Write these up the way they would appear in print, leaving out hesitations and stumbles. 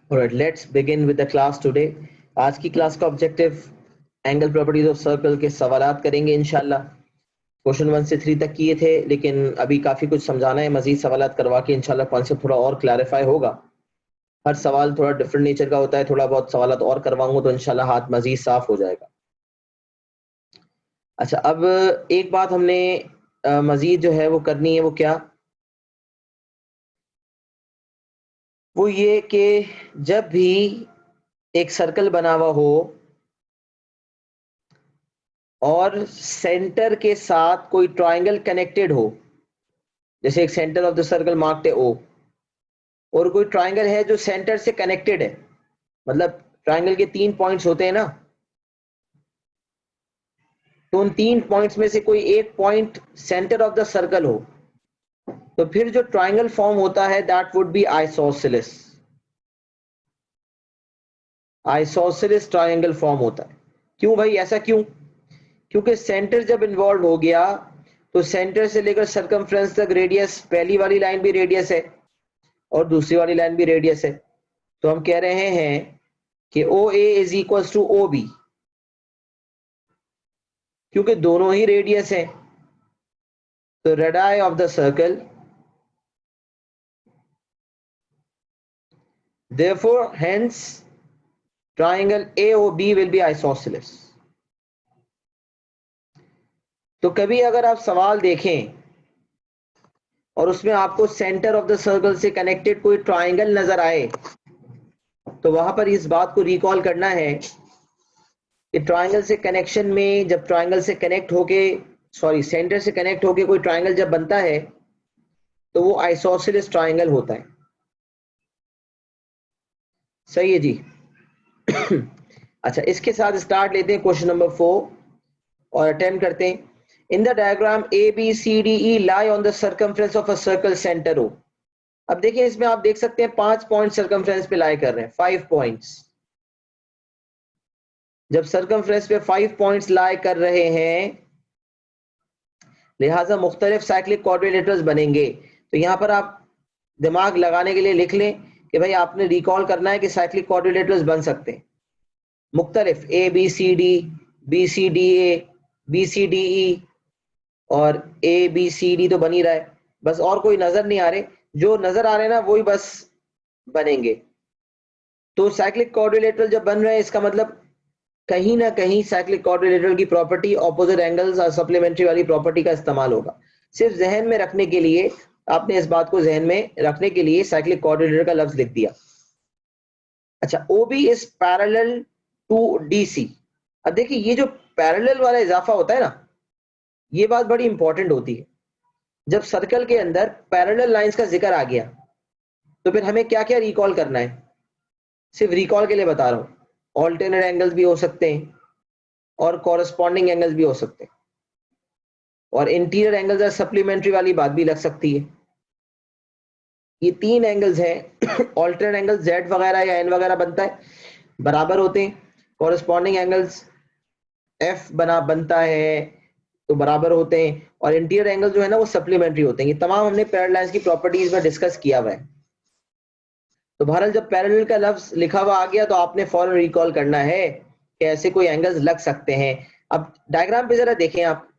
Alright, let's begin with the class today. आज की class का objective angle properties of circle के सवालात करेंगे इंशाल्लाह। क्वेश्चन 1 से 3 तक किए थे, लेकिन अभी काफी कुछ समझाना है, मजीद सवालात करवा के इंशाल्लाह कॉन्सेप्ट थोड़ा और क्लैरिफाई होगा। हर सवाल थोड़ा डिफरेंट नेचर का होता है, थोड़ा बहुत सवालात और करवाऊंगा तो इंशाल्लाह हाथ मजीद साफ हो जाएगा। अच्छा, अब एक बात हमने मजीद जो है वो करनी है, वो क्या? वो ये कि जब भी एक सर्कल बना हुआ हो और सेंटर के साथ कोई ट्रायंगल कनेक्टेड हो, जैसे एक centre of the circle marked है ओ, और कोई ट्रायंगल है जो सेंटर से कनेक्टेड है, मतलब ट्रायंगल के 3 पॉइंट्स होते हैं ना, तो उन 3 पॉइंट्स में से कोई एक point centre of the circle हो, तो फिर जो ट्रायंगल फॉर्म होता है that would B isosceles. Isosceles triangle form होता है। क्यों भाई, ऐसा क्यों? क्योंकि सेंटर जब इन्वॉल्व हो गया तो सेंटर से लेकर सर्कमफ्रेंस तक रेडियस, पहली वाली लाइन भी रेडियस है और दूसरी वाली लाइन भी रेडियस है। तो हम कह रहे हैं कि O A is equal to O B, क्योंकि दोनों ही रेडियस है। तो radius of the circle, therefore hence triangle AOB will be isosceles। तो कभी अगर आप सवाल देखें और उसमें आपको सेंटर ऑफ द सर्कल से कनेक्टेड कोई ट्रायंगल नजर आए, तो वहां पर इस बात को रिकॉल करना है कि ट्रायंगल से कनेक्शन में, जब ट्रायंगल से कनेक्ट होके, सॉरी, सेंटर से कनेक्ट होके कोई ट्रायंगल जब बनता है तो वो आइसोसेलेस ट्रायंगल होता है। सही है जी। अच्छा, इसके साथ स्टार्ट लेते हैं क्वेश्चन नंबर 4 और अटेम्प्ट करते हैं। In the diagram A B C D E lie on the circumference of a circle centre O. अब देखिए, इसमें आप देख सकते हैं 5 पॉइंट सर्कमफ्रेंस पे लाई कर रहे हैं, 5 पॉइंट्स। जब सर्कमफ्रेंस पे 5 पॉइंट्स लाई कर रहे हैं, लिहाजा मुख्तलिफ साइक्लिक क्वाड्रिलेटरल्स बनेंगे। तो यहां पर आप दिमाग लगाने के लिए लिख लें कि भाई आपने रिकॉल करना है कि साइक्लिक क्वाड्रिलेटरल्स बन सकते हैं मुख्तलिफ, A B C D, B C D A, B C D E, और ए बी सी डी तो बन ही रहा है, बस और कोई नजर नहीं आ रहे। जो नजर आ रहे हैं ना वही बस बनेंगे। तो साइक्लिक क्वाड्रिलेटरल जब बन रहे हैं, इसका मतलब कहीं ना कहीं साइक्लिक क्वाड्रिलेटरल की प्रॉपर्टी ऑपोजिट एंगल्स और सप्लीमेंट्री वाली प्रॉपर्टी का इस्तेमाल होगा। सिर्फ जहन में रखने के लिए, आपने इस बात को जहन में रखने के लिए साइक्लिक क्वाड्रिलेटरल का लफ्ज लिख दिया। अच्छा, OB is parallel to DC। अब देखिए, ये जो पैरेलल वाला इजाफा होता है ना, ये बात बड़ी इंपॉर्टेंट होती है। जब सर्कल के अंदर पैरेलल लाइंस का जिक्र आ गया तो फिर हमें क्या क्या रिकॉल करना है, सिर्फ रिकॉल के लिए बता रहा हूं। ऑल्टरनेट एंगल्स भी हो सकते हैं और कॉरस्पॉन्डिंग एंगल्स भी हो सकते हैं, और इंटीरियर एंगल्स और सप्लीमेंट्री वाली बात भी लग सकती है। ये 3 एंगल्स हैं। ऑल्टरनेट एंगल Z वगैरह या N वगैरह बनता है, बराबर होते हैं। कॉरस्पॉन्डिंग एंगल्स F बनता है तो बराबर होते हैं, और इंटीरियर एंगल जो है ना वो सप्लीमेंट्री होते हैं। ये तमाम हमने पैरेलल लाइंस की प्रॉपर्टीज में डिस्कस किया हुआ है। तो बहरहाल जब पैरेलल का लफ्ज लिखा हुआ आ गया तो आपने फौरन रिकॉल करना है कि ऐसे कोई एंगल्स लग सकते हैं। अब डायग्राम पे जरा देखें आप,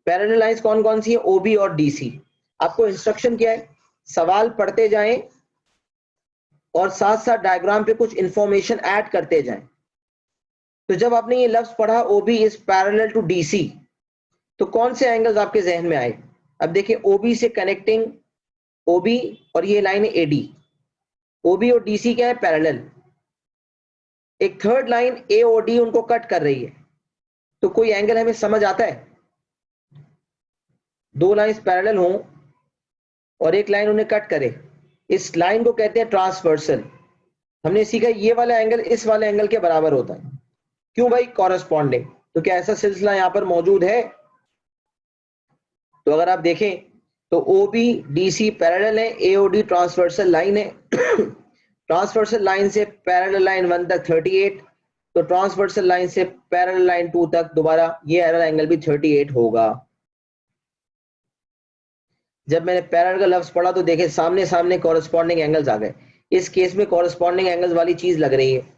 पैरेलल लाइंस कौन कौन सी है, OB और DC। आपको इंस्ट्रक्शन क्या है, सवाल पढ़ते जाएं और साथ साथ डायग्राम पे कुछ इंफॉर्मेशन ऐड करते जाएं। तो जब आपने ये लफ्ज पढ़ा OB is parallel to DC, तो कौन से एंगल्स आपके जहन में आए? अब देखिए, OB से कनेक्टिंग OB और ये लाइन है AD। OB और DC क्या है, पैरेलल। एक थर्ड लाइन AOD उनको कट कर रही है, तो कोई एंगल हमें समझ आता है? दो लाइंस पैरेलल हों और एक लाइन उन्हें कट करे, इस लाइन को कहते हैं ट्रांसवर्सल। हमने सीखा ये वाला एंगल इस वाले एंगल के बराबर होता है। क्यों भाई, कॉरस्पॉन्डिंग। तो क्या ऐसा सिलसिला यहां पर मौजूद है? तो अगर आप देखें तो OB DC पैरेलल है, AOD ट्रांसवर्सल लाइन है। ट्रांसवर्सल लाइन से पैरेलल लाइन 1 तक 38, तो ट्रांसवर्सल लाइन से पैरेलल लाइन 2 तक दोबारा ये एरर एंगल भी 38 होगा। जब मैंने पैरेलल का लफ्ज पढ़ा तो देखे सामने सामने कॉरस्पॉन्डिंग एंगल्स आ गए। इस केस में कॉरेस्पॉन्डिंग एंगल्स वाली चीज लग रही है।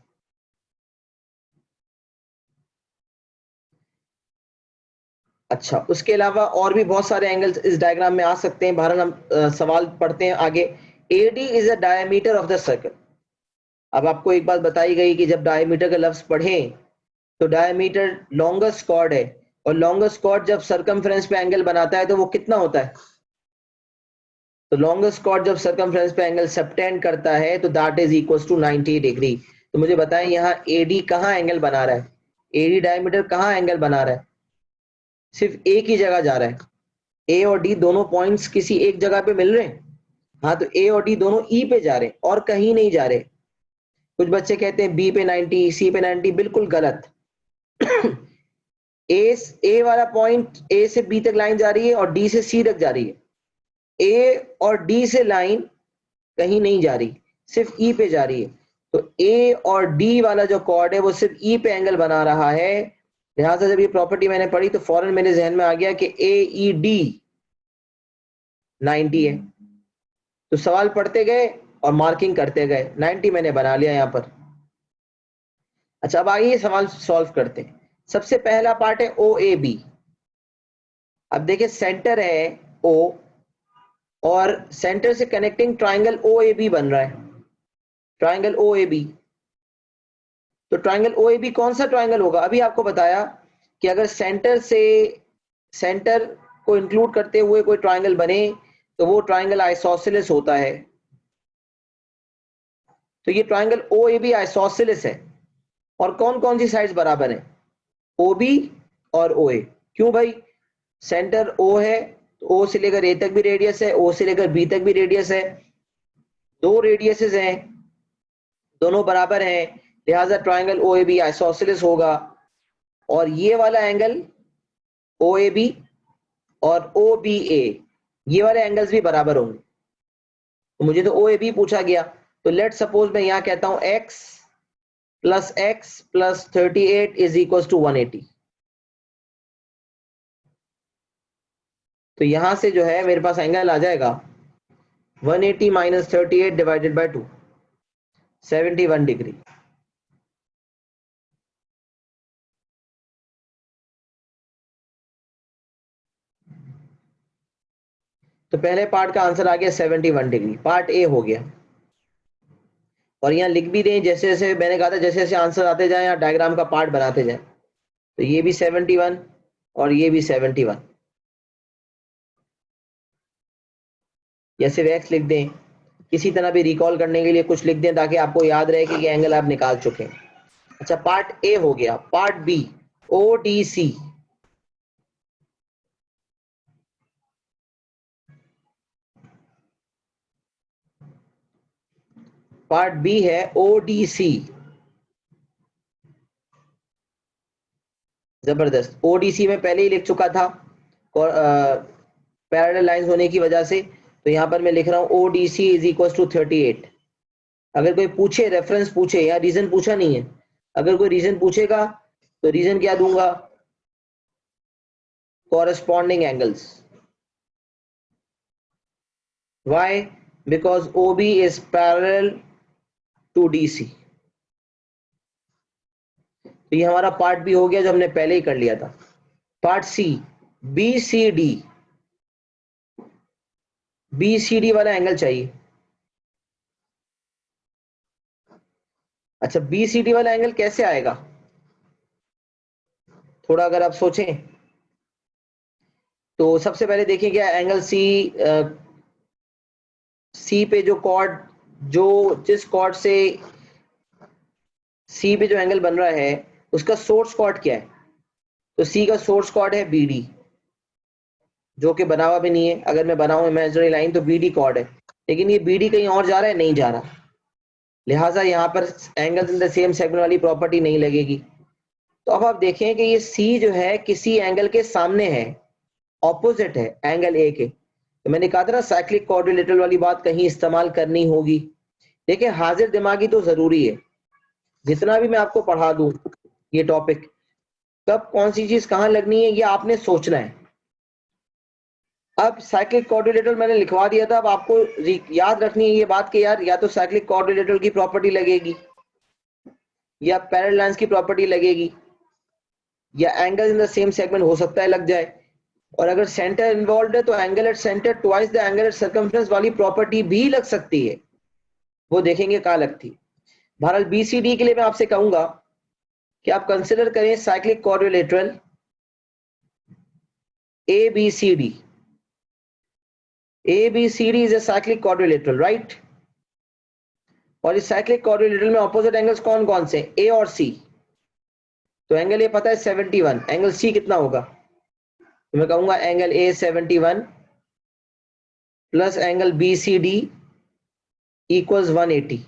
अच्छा, उसके अलावा और भी बहुत सारे एंगल्स इस डायग्राम में आ सकते हैं। बहरहाल हम सवाल पढ़ते हैं आगे। AD is a diameter of the circle. अब आपको एक बात बताई गई कि जब डायमीटर का लफ्ज पढ़ें तो डायमीटर लॉन्गेस्ट कॉर्ड है, और लॉन्गेस्ट कॉर्ड जब सरकमफ्रेंस पे एंगल बनाता है तो वो कितना होता है? तो लॉन्गेस्ट कॉर्ड जब सरकमफ्रेंस पे एंगल सबटेंड करता है तो that is equal to 90 degree. तो मुझे बताएं यहाँ AD कहाँ एंगल बना रहा है? AD डायमीटर कहाँ एंगल बना रहा है? सिर्फ एक ही जगह जा रहा है। A और D दोनों पॉइंट्स किसी एक जगह पे मिल रहे हैं। हाँ, तो A और D दोनों E पे जा रहे हैं और कहीं नहीं जा रहे। कुछ बच्चे कहते हैं B पे 90, C पे 90, बिल्कुल गलत। A वाला पॉइंट A से B तक लाइन जा रही है और D से C तक जा रही है। A और D से लाइन कहीं नहीं जा रही, सिर्फ E पे जा रही है। तो A और D वाला जो कॉर्ड है वो सिर्फ E पे एंगल बना रहा है। लिहाजा जब ये प्रॉपर्टी मैंने पढ़ी तो फौरन मेरे जहन में आ गया कि AED 90 है। तो सवाल पढ़ते गए और मार्किंग करते गए, 90 मैंने बना लिया यहाँ पर। अच्छा, अब आइए सवाल सॉल्व करते हैं। सबसे पहला पार्ट है OAB। अब देखिए सेंटर है O और सेंटर से कनेक्टिंग ट्राइंगल OAB बन रहा है, ट्राइंगल OAB। तो ट्राइंगल OAB कौन सा ट्राइंगल होगा? अभी आपको बताया कि अगर सेंटर को इंक्लूड करते हुए कोई ट्राइंगल बने तो वो ट्राइंगल आइसोसेलेस होता है। तो ये ट्राइंगल OAB आइसोसेलेस है। और कौन कौन सी साइड्स बराबर हैं? OB और OA। क्यों भाई? सेंटर O है तो O से लेकर A तक भी रेडियस है, O से लेकर B तक भी रेडियस है। दो रेडियसेस हैं, दोनों बराबर हैं, लिहाजा ट्राइंगल OAB आइसोसेलेस होगा। और ये वाला एंगल OAB और OBA, ये वाले एंगल्स भी बराबर होंगे। तो मुझे तो OAB पूछा गया, तो लेट सपोज मैं यहां कहता हूं x plus 38 is equal to 180। तो यहां से जो है मेरे पास एंगल आ जाएगा 180 माइनस 38 डिवाइडेड बाय 2, 71 डिग्री। तो पहले पार्ट का आंसर आ गया 71 डिग्री, पार्ट ए हो गया। और यहाँ लिख भी दें, जैसे जैसे मैंने कहा था जैसे जैसे आंसर आते जाए यहाँ डायग्राम का पार्ट बनाते जाए। तो ये भी 71 और ये भी 71, या सिर्फ एक्स लिख दें, किसी तरह भी रिकॉल करने के लिए कुछ लिख दें ताकि आपको याद रहे कि ये एंगल आप निकाल चुके हैं। अच्छा, पार्ट ए हो गया। Part B ODC। Part B है ODC। जबरदस्त, ODC में पहले ही लिख चुका था पैरेलल लाइंस होने की वजह से। तो यहां पर मैं लिख रहा हूं ODC इज इक्वल टू 38। अगर कोई पूछे, रेफरेंस पूछे या रीजन पूछा नहीं है, अगर कोई रीजन पूछेगा तो रीजन क्या दूंगा? corresponding angles. Why? Because OB is parallel to DC। तो ये हमारा पार्ट बी हो गया जो हमने पहले ही कर लिया था। पार्ट सी BCD, BCD वाला एंगल चाहिए। अच्छा, BCD वाला एंगल कैसे आएगा? थोड़ा अगर आप सोचें तो सबसे पहले देखिए क्या एंगल सी पे जो कॉर्ड, जो जिस कॉर्ड से सी पे जो एंगल बन रहा है उसका सोर्स कॉर्ड क्या है? तो सी का सोर्स कॉर्ड है BD, जो कि बना हुआ भी नहीं है। अगर मैं बनाऊं इमेजिनरी लाइन तो BD कॉर्ड है, लेकिन ये BD कहीं और जा रहा है, नहीं जा रहा। लिहाजा यहाँ पर angles in the same segment वाली प्रॉपर्टी नहीं लगेगी। तो अब आप देखें कि ये C जो है किसी एंगल के सामने है, ऑपोजिट है एंगल A के। तो मैंने कहा था ना साइक्लिक क्वाड्रिलेटरल वाली बात कहीं इस्तेमाल करनी होगी। देखिए, हाजिर दिमागी तो जरूरी है। जितना भी मैं आपको पढ़ा दूं ये टॉपिक, कब कौन सी चीज कहां लगनी है ये आपने सोचना है। अब साइक्लिक क्वाड्रिलेटरल मैंने लिखवा दिया था, अब आपको याद रखनी है ये बात कि यार या तो साइक्लिक क्वाड्रिलेटरल की प्रॉपर्टी लगेगी या पैरेलल लाइंस की प्रॉपर्टी लगेगी या angle in the same segment हो सकता है लग जाए, और अगर सेंटर इन्वॉल्व है तो angle at centre twice the angle at circumference वाली प्रॉपर्टी भी लग सकती है, वो देखेंगे कहाँ लगती है। बहरहाल बीसीडी के लिए मैं आपसे कहूंगा कि आप कंसिडर करें cyclic quadrilateral ABCD. ABCD is a cyclic quadrilateral, right? और इस साइक्लिक क्वाड्रिलेटरल में ऑपोजिट एंगल्स कौन कौन से, A और C। तो एंगल ए पता है 71, एंगल C कितना होगा, तो मैं कहूंगा angle A 71 plus angle BCD equals 180।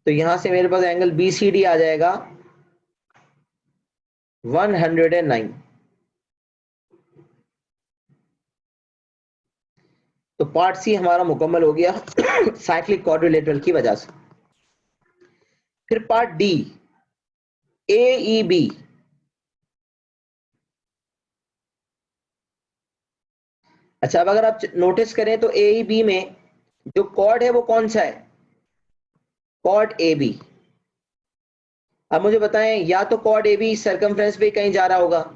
तो यहां से मेरे पास एंगल BCD आ जाएगा 109। तो पार्ट सी हमारा मुकम्मल हो गया साइक्लिक क्वाड्रिलेटरल की वजह से। फिर पार्ट डी AEB। अच्छा, अब अगर आप नोटिस करें तो AEB में जो कॉर्ड है वो कौन सा है, कॉर्ड AB। अब मुझे बताएं, या तो कॉर्ड AB सर्कमफ्रेंस पे कहीं जा रहा होगा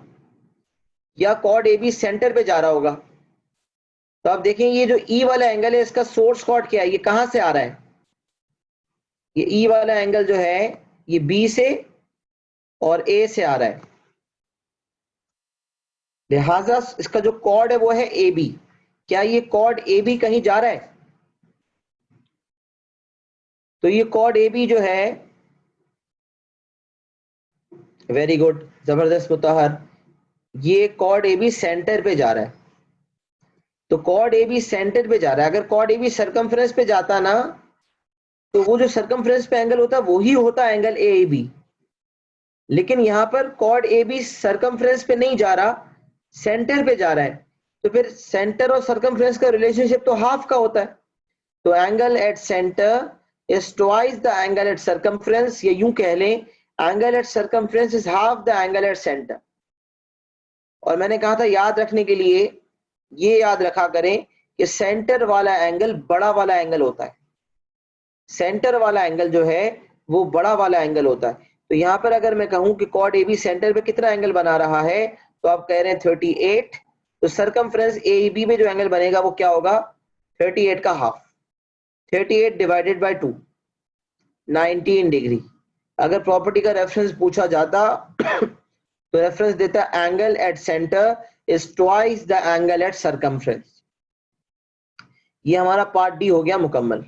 या कॉर्ड AB सेंटर पे जा रहा होगा। तो आप देखें ये जो E वाला एंगल है इसका सोर्स कॉर्ड क्या है, ये कहां से आ रहा है, ये E वाला एंगल जो है ये B से और A से आ रहा है, लिहाजा इसका जो कॉर्ड है वो है AB। क्या ये कॉर्ड AB कहीं जा रहा है, तो ये कॉर्ड AB जो है, वेरी गुड, जबरदस्त मुताहर, ये कॉर्ड AB सेंटर पे जा रहा है। तो कॉर्ड AB सेंटर पे जा रहा है, अगर कॉर्ड AB सर्कमफ्रेंस पे जाता ना तो वो जो सर्कमफ्रेंस पे एंगल होता है वही होता है एंगल AAB। लेकिन यहां पर कॉर्ड AB सर्कमफ्रेंस पे नहीं जा रहा, सेंटर पे जा रहा है, तो फिर सेंटर और सर्कमफ्रेंस का रिलेशनशिप तो हाफ का होता है। तो angle at centre is twice the angle at circumference, या यूं कह लें angle at circumference is half the angle at centre. और मैंने कहा था याद रखने के लिए ये याद रखा करें कि सेंटर वाला एंगल बड़ा वाला एंगल होता है, सेंटर वाला एंगल जो है वो बड़ा वाला एंगल होता है। तो यहां पर अगर मैं कहूं कि कॉर्ड AB सेंटर पे कितना एंगल बना रहा है, तो आप कह रहे हैं 38, तो सर्कमफ्रेंस AEB में जो एंगल बनेगा वो क्या होगा, 38 का हाफ, 38 डिवाइडेड बाय 2, 19 डिग्री। अगर प्रॉपर्टी का रेफरेंस पूछा जाता तो रेफरेंस देता angle at centre is twice the angle at circumference. ये हमारा पार्ट डी हो गया मुकम्मल।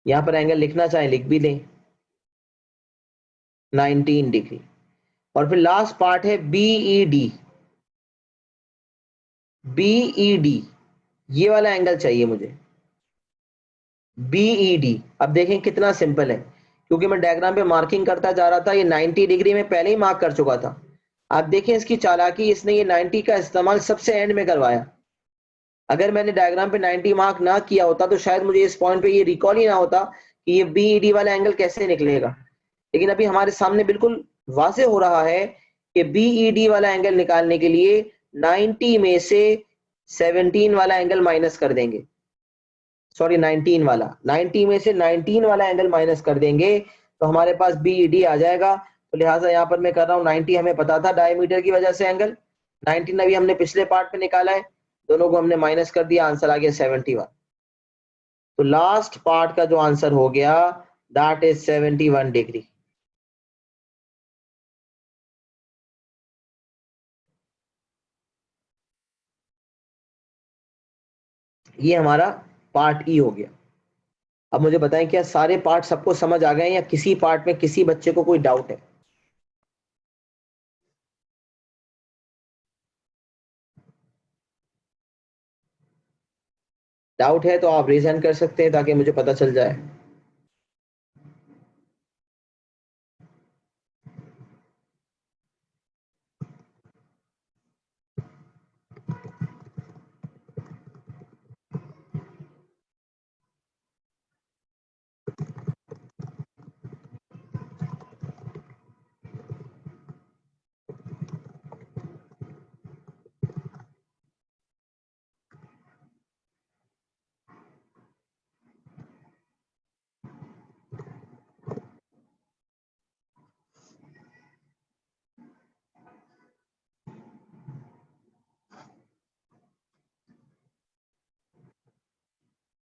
यहां पर एंगल लिखना चाहे लिख भी दें, 19 डिग्री। और फिर लास्ट पार्ट है BED। BED ये वाला एंगल चाहिए मुझे, BED। अब देखें कितना सिंपल है, क्योंकि मैं डायग्राम पे मार्किंग करता जा रहा था, ये 90 डिग्री में पहले ही मार्क कर चुका था। आप देखें इसकी चालाकी, इसने ये 90 का इस्तेमाल सबसे एंड में करवाया। अगर मैंने डायग्राम पे 90 मार्क ना किया होता तो शायद मुझे इस पॉइंट पे ये रिकॉल ही ना होता कि ये BED वाला एंगल कैसे निकलेगा। लेकिन अभी हमारे सामने बिल्कुल वाज़ेह हो रहा है कि BED वाला एंगल निकालने के लिए 90 में से 17 वाला एंगल माइनस कर देंगे, सॉरी 19 वाला, 90 में से 19 वाला एंगल माइनस कर देंगे तो हमारे पास BED आ जाएगा। तो लिहाजा यहाँ पर मैं कर रहा हूँ 90 हमें पता था डायमीटर की वजह से एंगल, 19 अभी हमने पिछले पार्ट पे निकाला है, दोनों को हमने माइनस कर दिया, आंसर आ गया 71। तो लास्ट पार्ट का जो आंसर हो गया दैट इज 71 डिग्री। ये हमारा पार्ट ई हो गया। अब मुझे बताएं क्या सारे पार्ट सबको समझ आ गए या किसी पार्ट में किसी बच्चे को कोई डाउट है। डाउट है तो आप रेज हैंड कर सकते हैं ताकि मुझे पता चल जाए।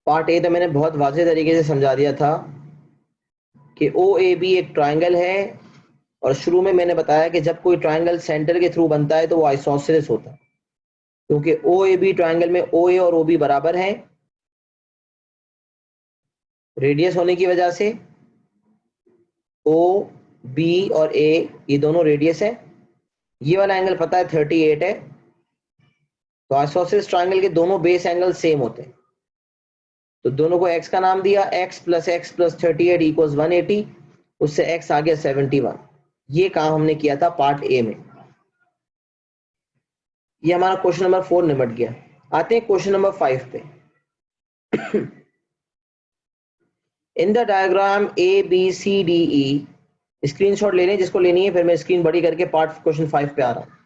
पार्ट ए तो मैंने बहुत वाज़ेह तरीके से समझा दिया था कि ओ ए बी एक ट्राइंगल है, और शुरू में मैंने बताया कि जब कोई ट्राइंगल सेंटर के थ्रू बनता है तो वो आइसोसेलेस होता है, क्योंकि ओ ए बी ट्राइंगल में ओ ए और ओ बी बराबर हैं रेडियस होने की वजह से। ओ बी और ए ये दोनों रेडियस है। ये वाला एंगल पता है 38 है, तो आइसोसेलेस ट्राइंगल के दोनों बेस एंगल सेम होते हैं, तो दोनों को x का नाम दिया, x प्लस 38 इक्वल्स 180, उससे x आ गया 71। ये काम हमने किया था पार्ट ए में। ये हमारा क्वेश्चन नंबर 4 निपट गया। आते हैं क्वेश्चन नंबर 5 पे। In the diagram A B C D E, screenshot ले लें जिसको लेनी है, फिर मैं स्क्रीन बड़ी करके पार्ट क्वेश्चन 5 पे आ रहा हूं।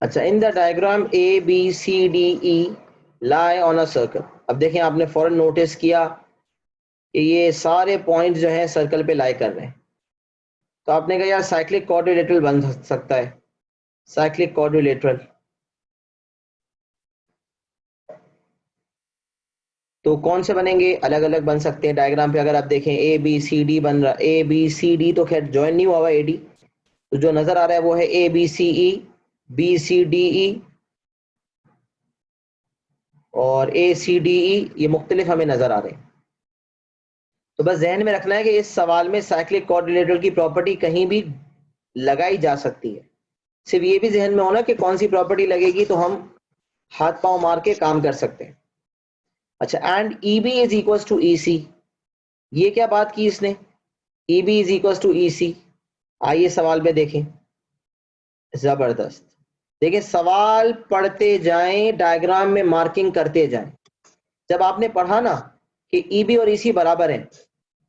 अच्छा, in the diagram A B C D E lie on a circle. अब देखें, आपने फौरन नोटिस किया कि ये सारे पॉइंट जो हैं सर्कल पे लाई कर रहे हैं, तो आपने कहा यार साइक्लिक क्वाड्रिलेटरल बन सकता है। साइक्लिक क्वाड्रिलेटरल तो कौन से बनेंगे? अलग अलग बन सकते हैं। डायग्राम पे अगर आप देखें ए बी सी डी बन रहा, ए बी सी डी तो खैर ज्वाइन नहीं हुआ ए डी, तो जो नजर आ रहा है वो है A B C E, B C D E और ए सी डी ई, ये मुख्तलिफ हमें नजर आ रहे हैं। तो बस जहन में रखना है कि इस सवाल में साइक्लिक कोऑर्डिनेटर की प्रॉपर्टी कहीं भी लगाई जा सकती है। सिर्फ ये भी जहन में होना कि कौन सी प्रॉपर्टी लगेगी तो हम हाथ पांव मार के काम कर सकते हैं। अच्छा, and E B is equal to E C, ये क्या बात की इसने? E B is equal to E C. आइए सवाल में देखें। जबरदस्त। देखिए, सवाल पढ़ते जाएं, डायग्राम में मार्किंग करते जाएं। जब आपने पढ़ा ना कि ई बी और ई सी बराबर हैं,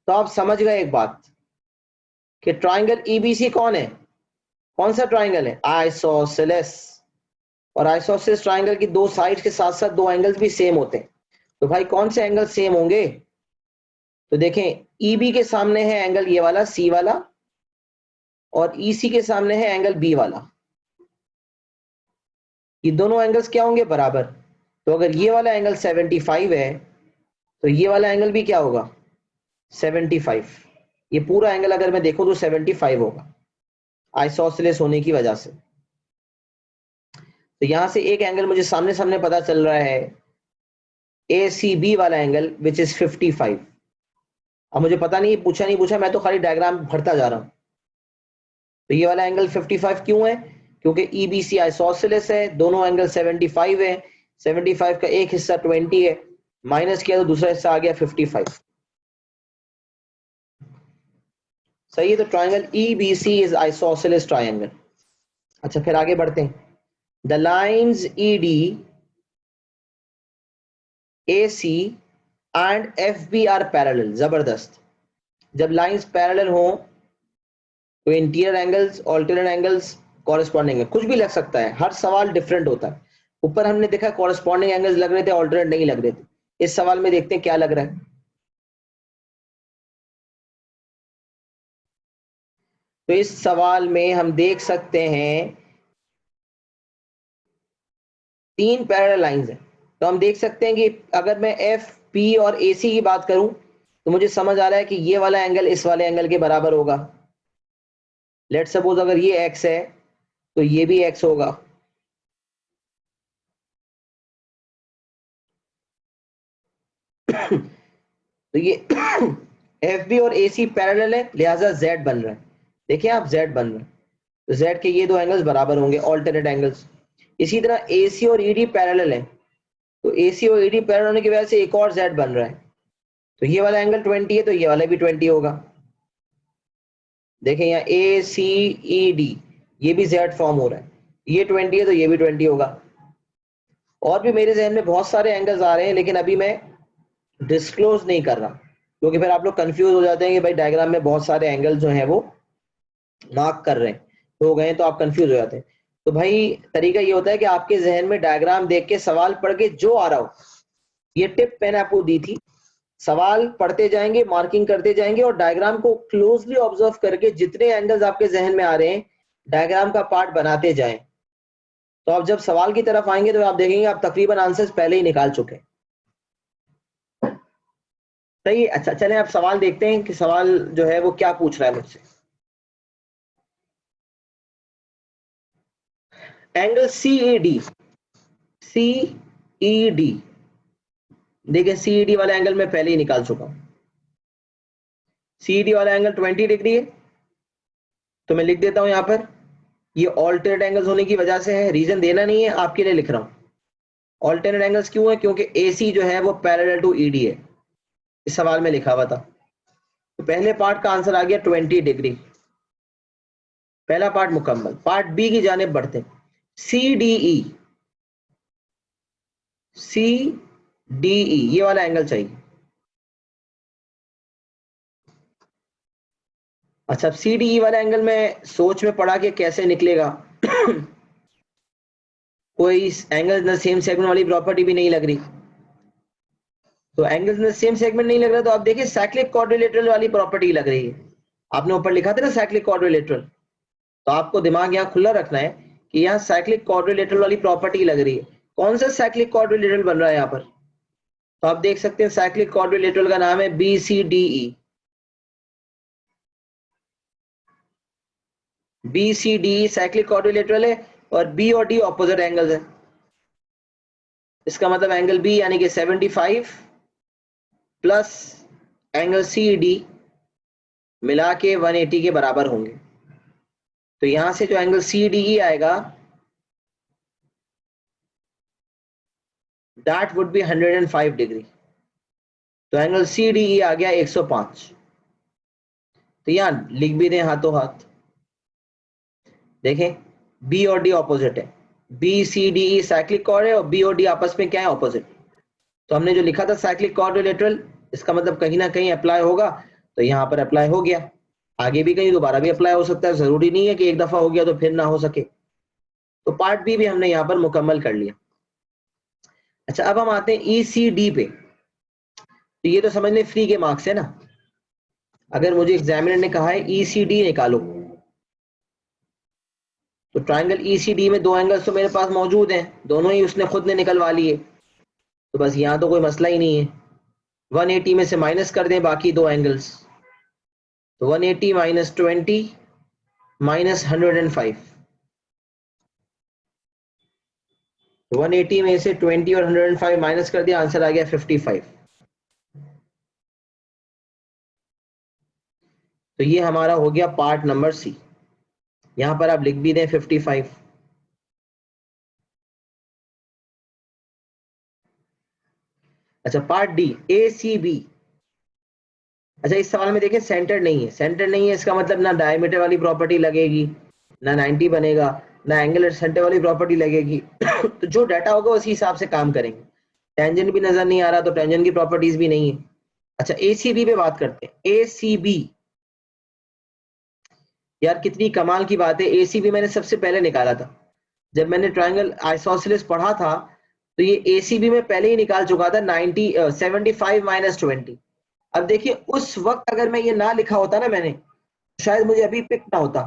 तो आप समझ गए एक बात कि ट्राइंगल ईबीसी कौन है? कौन सा ट्राइंगल है? आइसोसेलेस। और आइसोसेलेस ट्राइंगल की दो साइड के साथ साथ दो एंगल्स भी सेम होते हैं। तो भाई कौन से एंगल सेम होंगे? तो देखें, ईबी के सामने है एंगल ये वाला सी वाला, और ईसी के सामने है एंगल बी वाला। ये दोनों एंगल्स क्या होंगे? बराबर। तो अगर ये वाला एंगल 75 है तो ये वाला एंगल भी क्या होगा? 75। ये पूरा एंगल अगर मैं देखूं तो 75 होगा, आइसोसेलेस होने की वजह से। तो यहां से एक एंगल मुझे सामने सामने पता चल रहा है, ए सी बी वाला एंगल विच इज 55। अब मुझे पता नहीं पूछा नहीं पूछा, मैं तो खाली डायग्राम भरता जा रहा हूं। तो ये वाला एंगल 55 क्यों है? क्योंकि ईबीसी आइसोसेलेस है, दोनों एंगल 75 है। 75 का एक हिस्सा 20 है, माइनस किया तो दूसरा हिस्सा आ गया 55। सही है। तो triangle EBC is isosceles triangle. अच्छा, फिर आगे बढ़ते हैं। The lines ED, AC and FB are parallel. जबरदस्त। जब लाइंस पैरेलल हो तो interior angles, alternate angles corresponding है। कुछ भी लग सकता है, हर सवाल डिफरेंट होता है। ऊपर हमने देखा कॉरेस्पॉन्डिंग एंगल्स लग रहे थे, ऑल्टरनेट नहीं लग रहे थे। इस सवाल में देखते हैं क्या लग रहा है। तो इस सवाल में हम देख सकते हैं तीन पैरेलल लाइंस हैं। तो हम देख सकते हैं कि अगर मैं FB और AC की बात करूं तो मुझे समझ आ रहा है कि ये वाला एंगल इस वाले एंगल के बराबर होगा। लेट्स सपोज अगर ये x है तो ये भी x होगा। तो ये FB और AC पैरेलल है, लिहाजा Z बन रहा है। देखिए आप, Z बन रहा है, तो Z के ये दो एंगल्स बराबर होंगे, ऑल्टरनेट एंगल्स। इसी तरह AC और ED पैरेलल है, तो AC और ED पैरेलल होने की वजह से एक और Z बन रहा है। तो ये वाला एंगल 20 है तो ये वाला भी 20 होगा। देखें यहाँ ACED, ये भी Z फॉर्म हो रहा है, ये 20 है तो ये भी 20 होगा। और भी मेरे जहन में बहुत सारे एंगल्स आ रहे हैं, लेकिन अभी मैं डिस्क्लोज नहीं कर रहा, क्योंकि फिर आप लोग कंफ्यूज हो जाते हैं कि भाई डायग्राम में बहुत सारे एंगल जो हैं वो मार्क कर रहे हैं हो गए, तो आप कंफ्यूज हो जाते हैं। तो भाई तरीका ये होता है कि आपके जहन में डायग्राम देख के सवाल पढ़ के जो आ रहा हो, ये टिप मैंने आपको दी थी, सवाल पढ़ते जाएंगे, मार्किंग करते जाएंगे और डायग्राम को क्लोजली ऑब्जर्व करके जितने एंगल्स आपके जहन में आ रहे हैं डायग्राम का पार्ट बनाते जाएं। तो आप जब सवाल की तरफ आएंगे तो आप देखेंगे आप तकरीबन आंसर्स पहले ही निकाल चुके हैं। सही, अच्छा चलें अब सवाल देखते हैं कि सवाल जो है वो क्या पूछ रहा है मुझसे। एंगल सीईडी, सीईडी देखिए, सीईडी वाला एंगल मैं पहले ही निकाल चुका हूं। सीईडी वाला एंगल 20 डिग्री है, तो मैं लिख देता हूं यहां पर, ये ऑल्टरनेट एंगल्स होने की वजह से है, रीजन देना नहीं है, आपके लिए लिख रहा हूं। ऑल्टरनेट एंगल्स क्यों है? क्योंकि एसी जो है वो पैरेलल टू ईडी है, इस सवाल में लिखा हुआ था। तो पहले पार्ट का आंसर आ गया 20 डिग्री, पहला पार्ट मुकम्मल। पार्ट बी की जानिब बढ़ते हैं। सीडीई, सीडीई ये वाला एंगल चाहिए। अच्छा, सीडीई वाला एंगल में सोच में पड़ा कि कैसे निकलेगा कोई एंगल सेम सेगमेंट वाली प्रॉपर्टी भी नहीं लग रही। तो एंगल्स में सेम सेगमेंट नहीं लग रहा, तो आप देखिए साइक्लिक क्वाड्रिलेटरल वाली प्रॉपर्टी लग रही है। आपने ऊपर लिखा था ना साइक्लिक क्वाड्रिलेटरल, तो आपको दिमाग यहाँ खुला रखना है कि यहाँ साइक्लिक क्वाड्रिलेटरल वाली प्रॉपर्टी लग रही है। कौन सा साइक्लिक क्वाड्रिलेटरल बन रहा है यहाँ पर? तो आप देख सकते हैं साइक्लिक क्वाड्रिलेटरल का नाम है BCDE। BCDE साइक्लिक क्वाड्रिलेटरल है और B और D ऑपोजिट एंगल्स है। इसका मतलब एंगल B यानी कि 75 प्लस एंगल CD मिला के 180 के बराबर होंगे। तो यहां से जो एंगल CDE आएगा दैट वुड बी 105 डिग्री। तो एंगल CDE आ गया 105। तो यहां लिख भी दें हाथों हाथ, देखें B और D ऑपोजिट है, BCDE साइक्लिक कॉर्ड है और B और D आपस में क्या है? ऑपोजिट। तो हमने जो लिखा था साइक्लिक क्वाड्रिलेटरल, इसका मतलब कहीं ना कहीं अप्लाई होगा, तो यहाँ पर अप्लाई हो गया। आगे भी कहीं दोबारा भी अप्लाई हो सकता है, जरूरी नहीं है कि एक दफा हो गया तो फिर ना हो सके। तो पार्ट बी भी हमने यहाँ पर मुकम्मल कर लिया। अच्छा, अब हम आते हैं ECD पे। तो ये तो समझ लें फ्री के मार्क्स है ना। अगर मुझे एग्जामिनर ने कहा है ECD निकालो, तो ट्राइंगल ECD में दो एंगल्स तो मेरे पास मौजूद हैं, दोनों ही उसने खुद ने निकलवा लिए, तो बस यहाँ तो कोई मसला ही नहीं है। 180 में से माइनस कर दें बाकी दो एंगल्स, तो 180 माइनस 20 माइनस 105। 180 में से 20 और 105 माइनस कर दिया, आंसर आ गया 55। तो ये हमारा हो गया पार्ट नंबर सी। यहां पर आप लिख भी दें 55। अच्छा, पार्ट डी ACB। अच्छा, इस सवाल में देखें सेंटर नहीं है, सेंटर नहीं है इसका मतलब ना डायमीटर वाली प्रॉपर्टी लगेगी, ना 90 बनेगा, ना एंगल सेंटर वाली प्रॉपर्टी लगेगी तो जो डाटा होगा उसी हिसाब से काम करेंगे। टेंजेंट भी नजर नहीं आ रहा, तो टेंजेंट की प्रॉपर्टीज भी नहीं है। अच्छा, ACB पे बात करते हैं। ACB यार कितनी कमाल की बात है, ACB मैंने सबसे पहले निकाला था जब मैंने ट्रायंगल आइसोसेलेस पढ़ा था, तो ये ACB में पहले ही निकाल चुका था 75 माइनस 20। अब देखिए उस वक्त अगर मैं ये ना लिखा होता ना मैंने, शायद मुझे अभी पिक ना होता,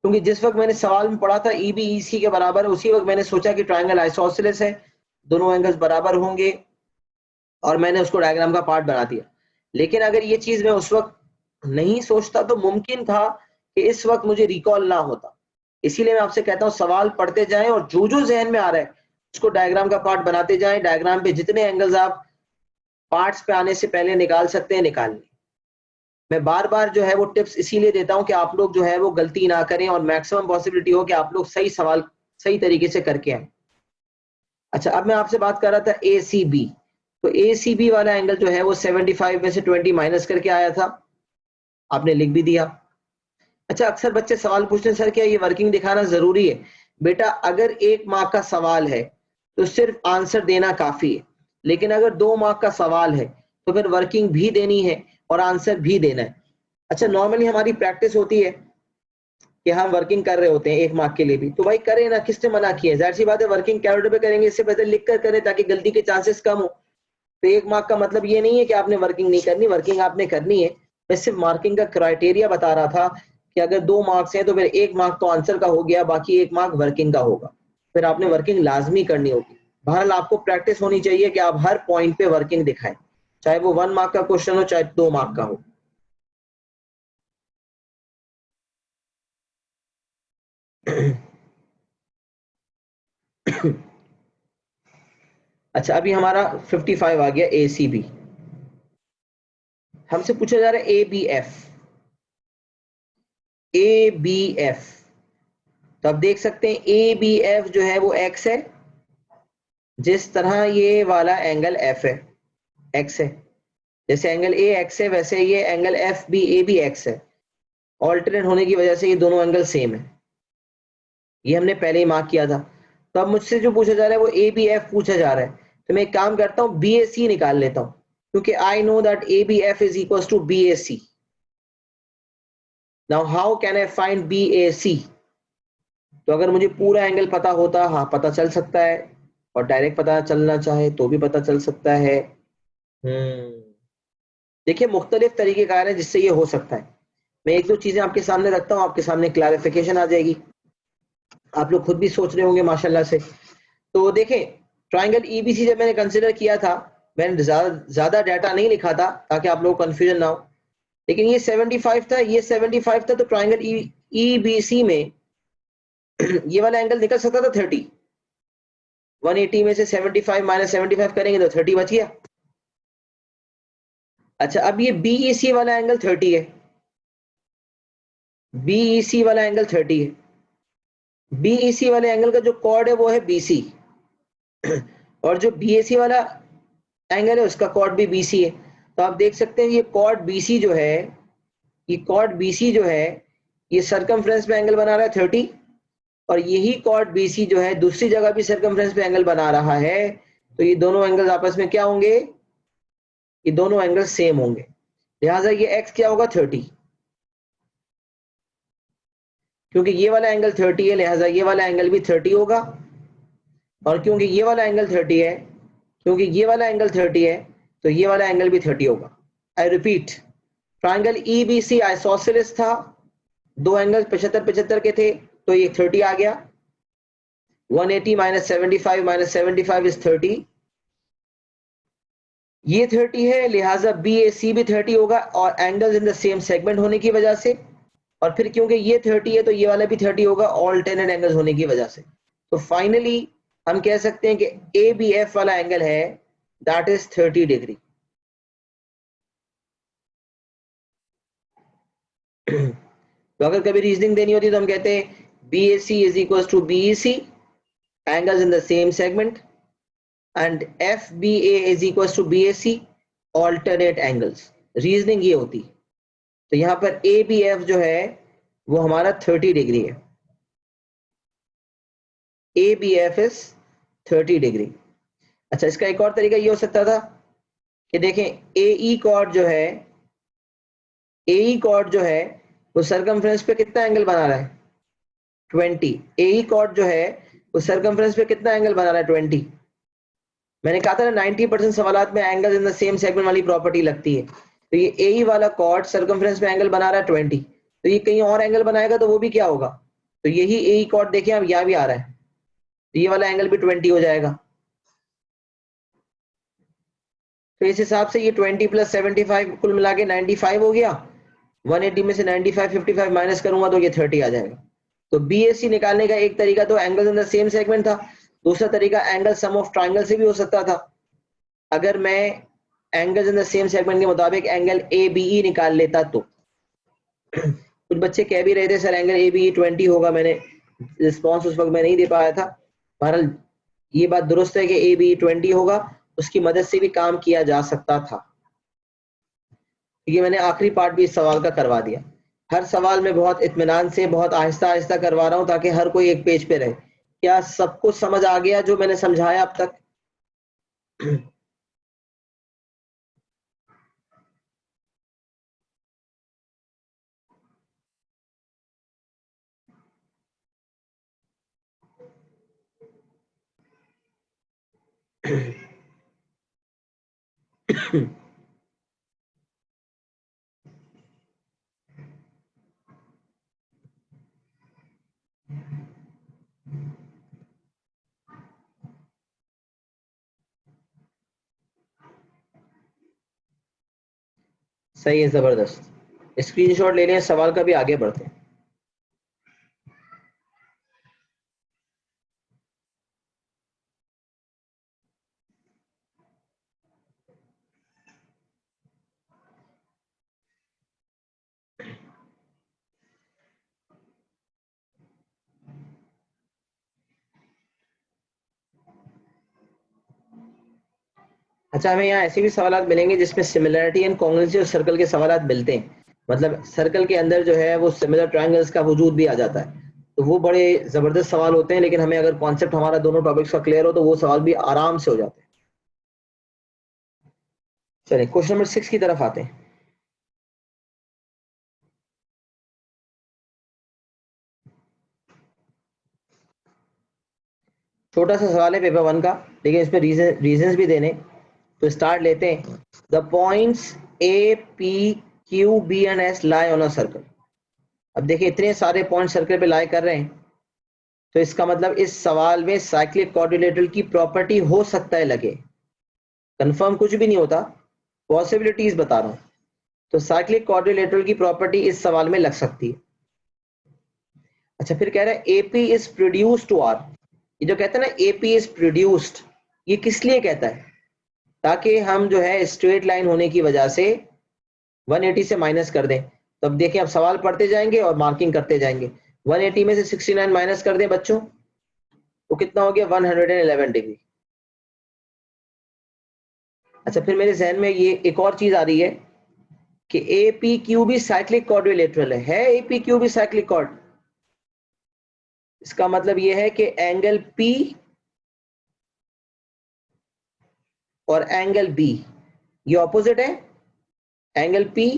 क्योंकि जिस वक्त मैंने सवाल में पढ़ा था EB EC के बराबर है, उसी वक्त मैंने सोचा कि ट्रायंगल आइसोसेलेस है, दोनों एंगल्स बराबर होंगे, और मैंने उसको डायग्राम का पार्ट बना दिया। लेकिन अगर ये चीज मैं उस वक्त नहीं सोचता तो मुमकिन था कि इस वक्त मुझे रिकॉल ना होता। इसीलिए मैं आपसे कहता हूँ सवाल पढ़ते जाएं और जो जो जहन में आ रहा है उसको डायग्राम का पार्ट बनाते जाएं। डायग्राम पे जितने एंगल्स आप पार्ट्स पे आने से पहले निकाल सकते हैं निकाल लें। मैं बार बार जो है वो टिप्स इसीलिए देता हूं कि आप लोग जो है वो गलती ना करें और मैक्सिमम पॉसिबिलिटी हो कि आप लोग सही सवाल सही तरीके से करके आए। अच्छा, अब मैं आपसे बात कर रहा था ACB। तो ACB वाला एंगल जो है वो 75 में से 20 माइनस करके आया था, आपने लिख भी दिया। अच्छा, अक्सर बच्चे सवाल पूछते हैं सर क्या ये वर्किंग दिखाना जरूरी है? बेटा अगर 1 मार्क का सवाल है तो सिर्फ आंसर देना काफी है, लेकिन अगर 2 मार्क का सवाल है तो फिर वर्किंग भी देनी है और आंसर भी देना है। अच्छा, नॉर्मली हमारी प्रैक्टिस होती है कि हम वर्किंग कर रहे होते हैं 1 मार्क के लिए भी, तो भाई करें ना, किसने मना किया है? जाहिर सी बात है वर्किंग कैलकुलेटर पे करेंगे, इससे बेहतर लिख कर करें ताकि गलती के चांसेस कम हो। तो 1 मार्क का मतलब ये नहीं है कि आपने वर्किंग नहीं करनी, वर्किंग आपने करनी है। मैं सिर्फ मार्किंग का क्राइटेरिया बता रहा था कि अगर 2 मार्क्स हैं तो फिर 1 मार्क तो आंसर का हो गया, बाकी 1 मार्क वर्किंग का होगा, फिर आपने वर्किंग लाजमी करनी होगी। बहरहाल आपको प्रैक्टिस होनी चाहिए कि आप हर पॉइंट पे वर्किंग दिखाएं, चाहे वो 1 मार्क का क्वेश्चन हो चाहे 2 मार्क का हो। अच्छा, अभी हमारा 55 आ गया ACB। हमसे पूछा जा रहा है ABF। ABF तो आप देख सकते हैं ABF जो है वो x है, जिस तरह ये वाला एंगल F है, x है। जैसे एंगल A x है वैसे ये एंगल F भी A भी x है। ऑल्टरनेट होने की वजह से ये दोनों एंगल सेम है, ये हमने पहले ही मार्क किया था। तो अब मुझसे जो पूछा जा रहा है वो ABF पूछा जा रहा है, तो मैं एक काम करता हूँ BAC निकाल लेता हूँ, क्योंकि I know that ABF is equal to BAC। Now how can I find BAC? तो अगर मुझे पूरा एंगल पता होता, हाँ पता चल सकता है, और डायरेक्ट पता चलना चाहे तो भी पता चल सकता है। देखिए मुख्तलिफ तरीके कार हैं जिससे ये हो सकता है। मैं एक दो चीजें आपके सामने रखता हूँ, आपके सामने क्लैरिफिकेशन आ जाएगी, आप लोग खुद भी सोच रहे होंगे माशाल्लाह से। तो देखें, ट्राइंगल EBC जब मैंने कंसिडर किया था, मैंने ज्यादा डाटा नहीं लिखा था ताकि आप लोग कंफ्यूजन ना हो, लेकिन ये 75 था, ये 75 था, तो ट्राइंगल EBC में ये वाला एंगल निकल सकता था 30। 180 में से 75 माइनस 75 करेंगे तो 30 बच गया। अच्छा, अब ये BEC वाला एंगल 30 है, BEC वाला एंगल 30 है। BEC वाले एंगल का जो कॉर्ड है वो है BC, और जो BAC वाला एंगल है उसका कॉर्ड भी BC है। तो आप देख सकते हैं ये कॉर्ड BC जो है, ये कॉर्ड BC जो है, ये सर्कमफ्रेंस पे एंगल बना रहा है 30, और यही कॉर्ड BC जो है दूसरी जगह भी सर्कमफ्रेंस पे एंगल बना रहा है। तो ये दोनों एंगल आपस में क्या होंगे? ये दोनों एंगल सेम होंगे, लिहाजा ये x क्या होगा? 30। क्योंकि ये वाला एंगल 30 है लिहाजा ये वाला एंगल भी 30 होगा, और क्योंकि ये वाला एंगल 30 है, क्योंकि ये वाला एंगल 30 है, तो ये वाला एंगल भी 30 होगा। I repeat, triangle EBC isosceles था, दो एंगल 75 75 के थे, तो ये 30 आ गया। 180 माइनस 75 माइनस 75 इज 30, ये 30 है, लिहाजा BAC भी 30 होगा, और angles in the same segment होने की वजह से, और फिर क्योंकि ये 30 है तो ये वाला भी 30 होगा, ऑल्टरनेट एंगल्स होने की वजह से। तो फाइनली हम कह सकते हैं कि ABF वाला एंगल है दैट इज 30 डिग्री। तो अगर कभी रीजनिंग देनी होती तो हम कहते हैं BAC is equal to BEC, angles in the same segment, and FBA is equal to BAC, alternate angles. Reasoning ये होती। तो यहाँ पर ABF जो है वो हमारा 30 डिग्री है, ABF इज 30 डिग्री। अच्छा, इसका एक और तरीका ये हो सकता था कि देखें AE कॉर्ड जो है, AE कॉर्ड जो है वो सरकमफ्रेंस पे कितना एंगल बना रहा है? 20। AE कॉर्ड जो है वो सरकमफ्रेंस पे कितना एंगल बना रहा है? 20। मैंने कहा था ना 90% सवालात में angle in the same segment वाली प्रॉपर्टी लगती है। तो ये AE वाला कॉर्ड सरकमफ्रेंस पे एंगल बना रहा है 20, तो ये कहीं और एंगल बनाएगा तो वो भी क्या होगा? तो यही AE कॉर्ड देखिए अब यहाँ भी आ रहा है, तो ये वाला एंगल भी 20 हो जाएगा। तो इस हिसाब से ये 20 प्लस 75 कुल मिला के 95 हो गया। 180 में से 95 55 माइनस करूंगा तो ये 30 आ जाएगा। तो BAC निकालने का एक तरीका तो angle in the same segment था, दूसरा तरीका एंगल सम ऑफ ट्राइंगल से भी हो सकता था। अगर मैं angle in the same segment के मुताबिक एंगल ABE निकाल लेता तो कुछ बच्चे कह भी रहे थे सर एंगल ABE 20 होगा, मैंने रिस्पॉन्स उस वक्त मैं नहीं दे पाया था। बहरहाल ये बात दुरुस्त है कि ABE 20 होगा, उसकी मदद से भी काम किया जा सकता था। ये मैंने आखिरी पार्ट भी इस सवाल का करवा दिया। हर सवाल में बहुत इत्मीनान से बहुत आहिस्ता आहिस्ता करवा रहा हूँ ताकि हर कोई एक पेज पे रहे। क्या सबको समझ आ गया जो मैंने समझाया अब तक? सही है, जबरदस्त। स्क्रीनशॉट ले लें सवाल का भी, आगे बढ़ते हैं। अच्छा, हमें यहाँ ऐसे भी सवाल मिलेंगे जिसमें सिमिलरिटी एंड कॉन्ग्रुएंसी और सर्कल के सवाल मिलते हैं, मतलब सर्कल के अंदर जो है वो सिमिलर ट्रायंगल्स का वजूद भी आ जाता है, तो वो बड़े जबरदस्त सवाल होते हैं। लेकिन हमें अगर कॉन्सेप्ट हमारा दोनों टॉपिक्स का क्लियर हो तो वो सवाल भी आराम से हो जाते हैं। चलिए क्वेश्चन नंबर 6 की तरफ आते हैं। छोटा सा सवाल है पेपर 1 का, लेकिन इसमें रीजंस भी देने। तो स्टार्ट लेते हैं। The points A P Q B and S lie on a circle. अब देखिए इतने सारे पॉइंट सर्कल पे लाई कर रहे हैं, तो इसका मतलब इस सवाल में साइक्लिक क्वाड्रिलेटरल की प्रॉपर्टी हो सकता है लगे। कंफर्म कुछ भी नहीं होता, पॉसिबिलिटीज बता रहा हूं। तो साइक्लिक क्वाड्रिलेटरल की प्रॉपर्टी इस सवाल में लग सकती है। अच्छा, फिर कह रहा है AP is produced to R. ये जो कहता है ना एपी इज प्रोड्यूस्ड, ये किस लिए कहता है? ताकि हम जो है स्ट्रेट लाइन होने की वजह से 180 से माइनस कर दें। तो अब देखिए, अब सवाल पढ़ते जाएंगे और मार्किंग करते जाएंगे। 180 में से 69 माइनस कर दें बच्चों, तो कितना हो गया? 111 डिग्री। अच्छा, फिर मेरे जहन में ये एक और चीज आ रही है कि ए पी क्यू भी साइक्लिक क्वाड्रिलेटरल है ए पी क्यू भी साइक्लिक क्वाड। इसका मतलब ये है कि एंगल पी और एंगल बी ये ऑपोजिट है। Angle P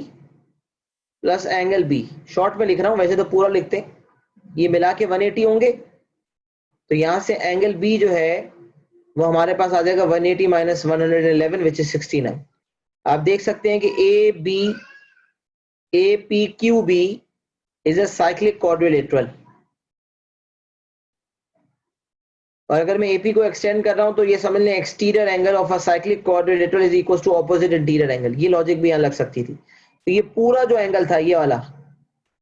plus angle B, short में लिख रहा हूं, वैसे तो पूरा लिखते हैं, ये मिला के 180 होंगे। तो यहां से एंगल बी जो है वो हमारे पास आ जाएगा 180 माइनस 111 विच इज 69। आप देख सकते हैं कि A P Q B is a cyclic quadrilateral. और अगर मैं एपी को एक्सटेंड कर रहा हूं तो ये समझ लें exterior angle of a cyclic quadrilateral is equal to opposite interior angle. ये लॉजिक भी यहां लग सकती थी। तो ये पूरा जो एंगल था ये वाला,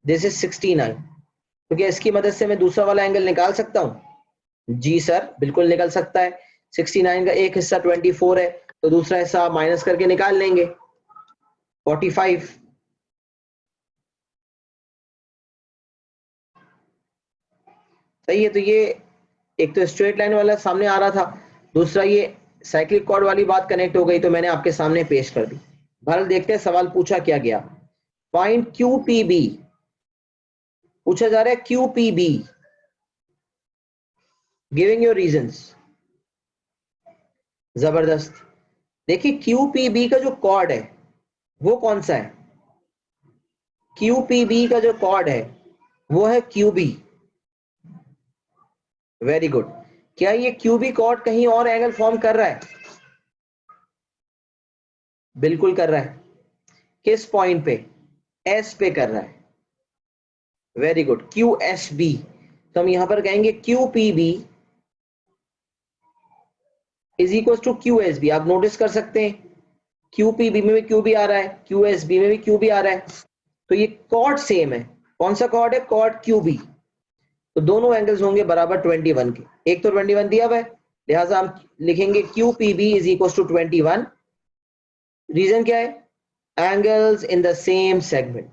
दिस इज 69। तो क्या इसकी मदद से मैं दूसरा वाला एंगल निकाल सकता हूं? जी सर, बिल्कुल निकल सकता है। 69 का एक हिस्सा 24 है, तो दूसरा हिस्सा आप माइनस करके निकाल लेंगे 45। सही है। तो ये एक तो स्ट्रेट लाइन वाला सामने आ रहा था, दूसरा ये साइक्लिक कॉर्ड वाली बात कनेक्ट हो गई, तो मैंने आपके सामने पेश कर दी। बहरहाल देखते हैं सवाल पूछा क्या गया। फाइंड क्यू पी बी पूछा जा रहा है, Q P B, giving your reasons. जबरदस्त। देखिए क्यू पी बी का जो कॉर्ड है वो कौन सा है? क्यू पी बी का जो कॉर्ड है वो है क्यू बी। Very good. क्या ये क्यू बी कॉर्ड कहीं और एंगल फॉर्म कर रहा है? बिल्कुल कर रहा है। किस पॉइंट पे? एस पे कर रहा है। Very good, Q S B. तो हम यहां पर कहेंगे Q P B is equal to Q S B. आप नोटिस कर सकते हैं क्यू पी बी में भी क्यू बी आ रहा है, क्यू एस बी में भी क्यू बी आ रहा है। तो ये कॉर्ड सेम है। कौन सा कॉर्ड है? Chord Q B. तो दोनों एंगल्स होंगे बराबर 21 के। एक तो 21 दिया हुआ है, लिहाजा हम लिखेंगे Q P B is equal to 21। Reason क्या है? Angles in the same segment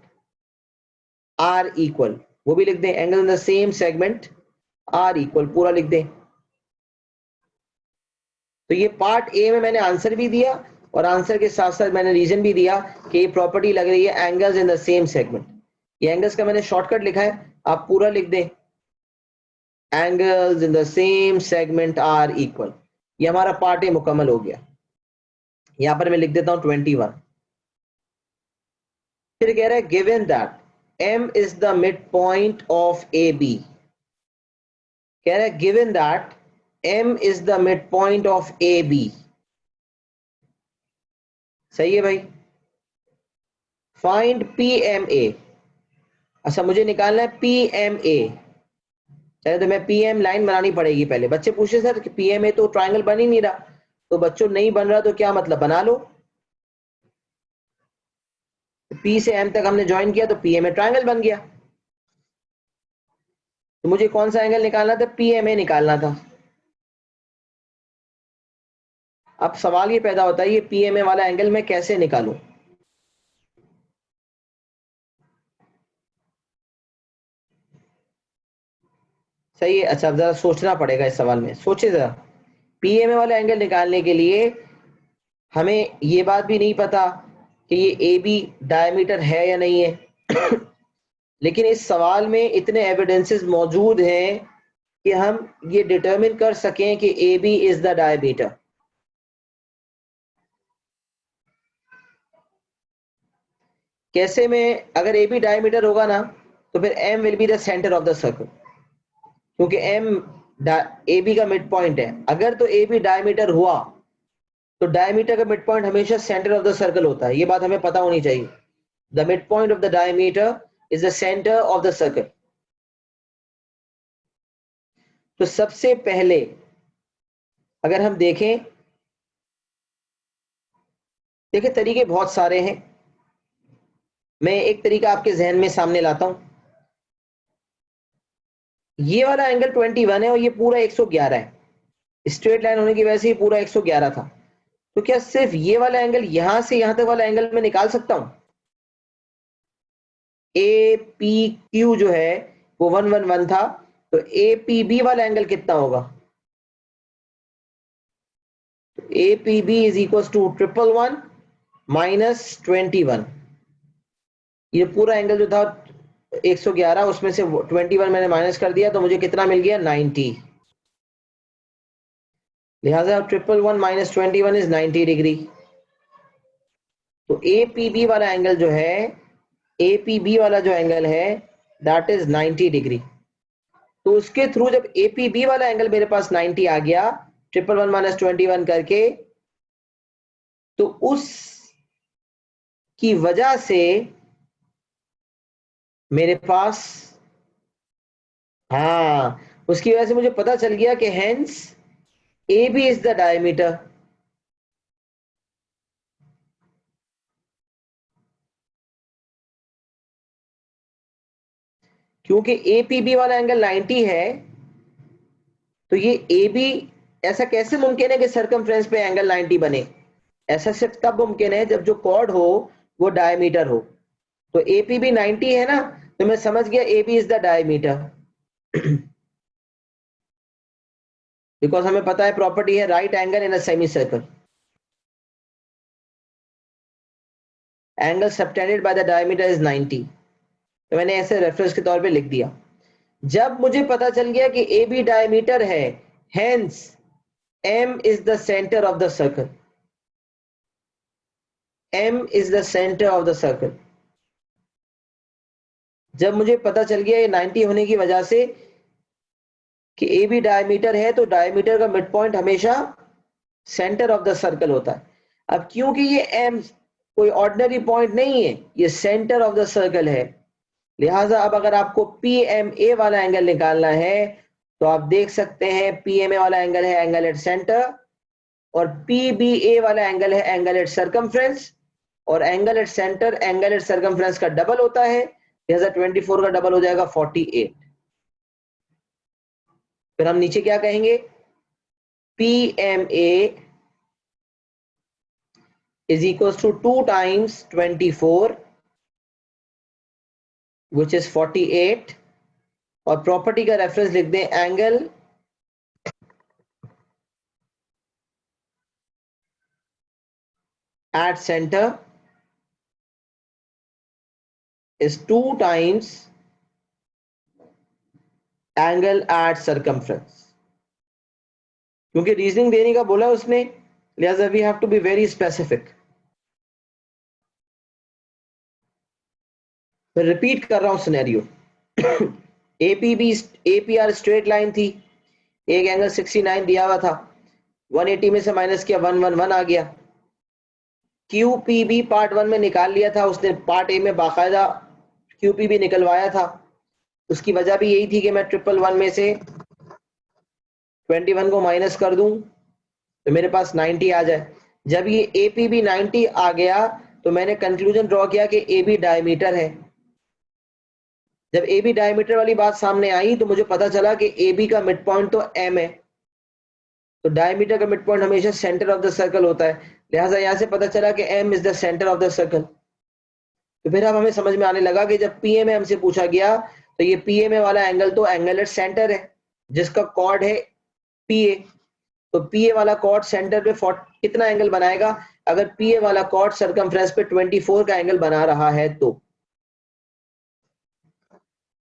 are equal, वो भी लिख दें, angle in the same segment are equal, पूरा लिख दें। तो ये पार्ट ए में मैंने आंसर भी दिया और आंसर के साथ साथ मैंने रीजन भी दिया कि ये प्रॉपर्टी लग रही है angles in the same segment. ये एंगल्स का मैंने शॉर्टकट लिखा है, आप पूरा लिख दें, angles in the same segment are equal. ये हमारा पार्ट ए मुकम्मल हो गया। यहां पर मैं लिख देता हूं 21। फिर कह रहा है given that M is the mid point of A B. कह रहा है given that M is the midpoint of AB। सही है भाई। Find PMA। अच्छा मुझे निकालना है PMA। चलो तो मैं PM लाइन बनानी पड़ेगी पहले। बच्चे पूछे सर कि PMA तो ट्रायंगल बन ही नहीं रहा। तो बच्चों नहीं बन रहा तो क्या मतलब, बना लो। P से M तक हमने ज्वाइन किया तो PMA ट्रायंगल बन गया। तो मुझे कौन सा एंगल निकालना था, PMA निकालना था। अब सवाल ये पैदा होता है ये PMA वाला एंगल मैं कैसे निकालूं। सही है। अच्छा अब जरा सोचना पड़ेगा इस सवाल में, सोचे जरा। PMA वाला एंगल निकालने के लिए हमें ये बात भी नहीं पता कि ये AB डायमीटर है या नहीं है लेकिन इस सवाल में इतने एविडेंसेस मौजूद हैं कि हम ये डिटरमिन कर सकें कि AB इज द डायमीटर। कैसे में, अगर AB डायमीटर होगा ना तो फिर M will be the centre of the circle, क्योंकि M AB का मिड पॉइंट है। अगर तो AB डायमीटर हुआ तो डायमीटर का मिड पॉइंट हमेशा सेंटर ऑफ द सर्कल होता है, ये बात हमें पता होनी चाहिए। The mid point of the diameter is the centre of the circle. तो सबसे पहले अगर हम देखें, देखिए तरीके बहुत सारे हैं, मैं एक तरीका आपके जहन में सामने लाता हूं। ये वाला एंगल 21 है और ये पूरा 111 है। स्ट्रेट लाइन होने की वजह से ये पूरा 111 था। तो क्या सिर्फ ये वाला एंगल, यहां से यहां तक वाला एंगल मैं निकाल सकता हूं। APQ जो है वो 111 था, तो APB वाला एंगल कितना होगा। तो APB is equal to 111 minus 21। ये पूरा एंगल जो था 111, उसमें से 21 मैंने माइनस कर दिया तो मुझे कितना मिल गया, 90। लिहाजा 111 माइनस 21 इज 90 डिग्री। तो APB वाला एंगल जो है, APB वाला जो एंगल है दैट इज 90 डिग्री। तो उसके थ्रू जब APB वाला एंगल मेरे पास 90 आ गया 111 माइनस 21 करके, तो उस की वजह से मेरे पास, हाँ उसकी वजह से मुझे पता चल गया कि hence AB is the diameter. क्योंकि APB वाला एंगल 90 है तो ये AB, ऐसा कैसे मुमकिन है कि सरकमफ्रेंस पे एंगल 90 बने। ऐसा सिर्फ तब मुमकिन है जब जो कॉर्ड हो वो डायमीटर हो। तो APB 90 है ना, तो मैं समझ गया AB is the diameter because हमें पता है प्रॉपर्टी है right angle in a semi circle, angle subtended by the diameter is 90। तो मैंने ऐसे रेफरेंस के तौर पे लिख दिया। जब मुझे पता चल गया कि AB डायमीटर है, hence M is the center of the circle, M is the center of the circle। जब मुझे पता चल गया ये 90 होने की वजह से कि AB डायमीटर है तो डायमीटर का मिड पॉइंट हमेशा सेंटर ऑफ द सर्कल होता है। अब क्योंकि ये M कोई ऑर्डिनरी पॉइंट नहीं है, ये सेंटर ऑफ द सर्कल है, लिहाजा अब अगर आपको PMA वाला एंगल निकालना है तो आप देख सकते हैं PMA वाला एंगल है एंगल एट सेंटर, और PBA वाला एंगल है एंगल एट सर्कमफ्रेंस, और angle at centre angle at circumference का डबल होता है, लिहाजा 24 का डबल हो जाएगा 48। फिर हम नीचे क्या कहेंगे, PMA is equals to 2 times 24 which is 48, और प्रॉपर्टी का रेफरेंस लिख दें angle at centre is 2 times angle at circumference. क्योंकि रीजनिंग देने का बोला उसने, लिहाजा we have to be very specific. मैं रिपीट कर रहा हूं सिनेरियो APR स्ट्रेट लाइन थी, एक एंगल 69 दिया हुआ था, 180 में से माइनस किया, 111 आ गया। QPB पार्ट 1 में निकाल लिया था उसने, पार्ट ए में बाकायदा QPB निकलवाया था। उसकी वजह भी यही थी कि मैं 111 में से 21 को माइनस कर दूं तो मेरे पास 90 आ जाए। जब ये APB 90 आ गया तो मैंने कंक्लूजन ड्रॉ किया कि AB डायमीटर है। जब AB डायमीटर वाली बात सामने आई तो मुझे पता चला कि AB का मिड पॉइंट तो M है, तो डायमीटर का मिड पॉइंट हमेशा सेंटर ऑफ द सर्कल होता है, लिहाजा यहां से पता चला कि M is the centre of the circle. तो फिर अब हमें समझ में आने लगा कि जब PMA हमसे पूछा गया तो ये PMA वाला एंगल तो एंगल एट सेंटर है जिसका कॉर्ड है PA। तो PA वाला कॉर्ड सेंटर पे कितना एंगल बनाएगा? अगर PA वाला कॉर्ड सर्कमफ्रेंस पे 24 का एंगल बना रहा है तो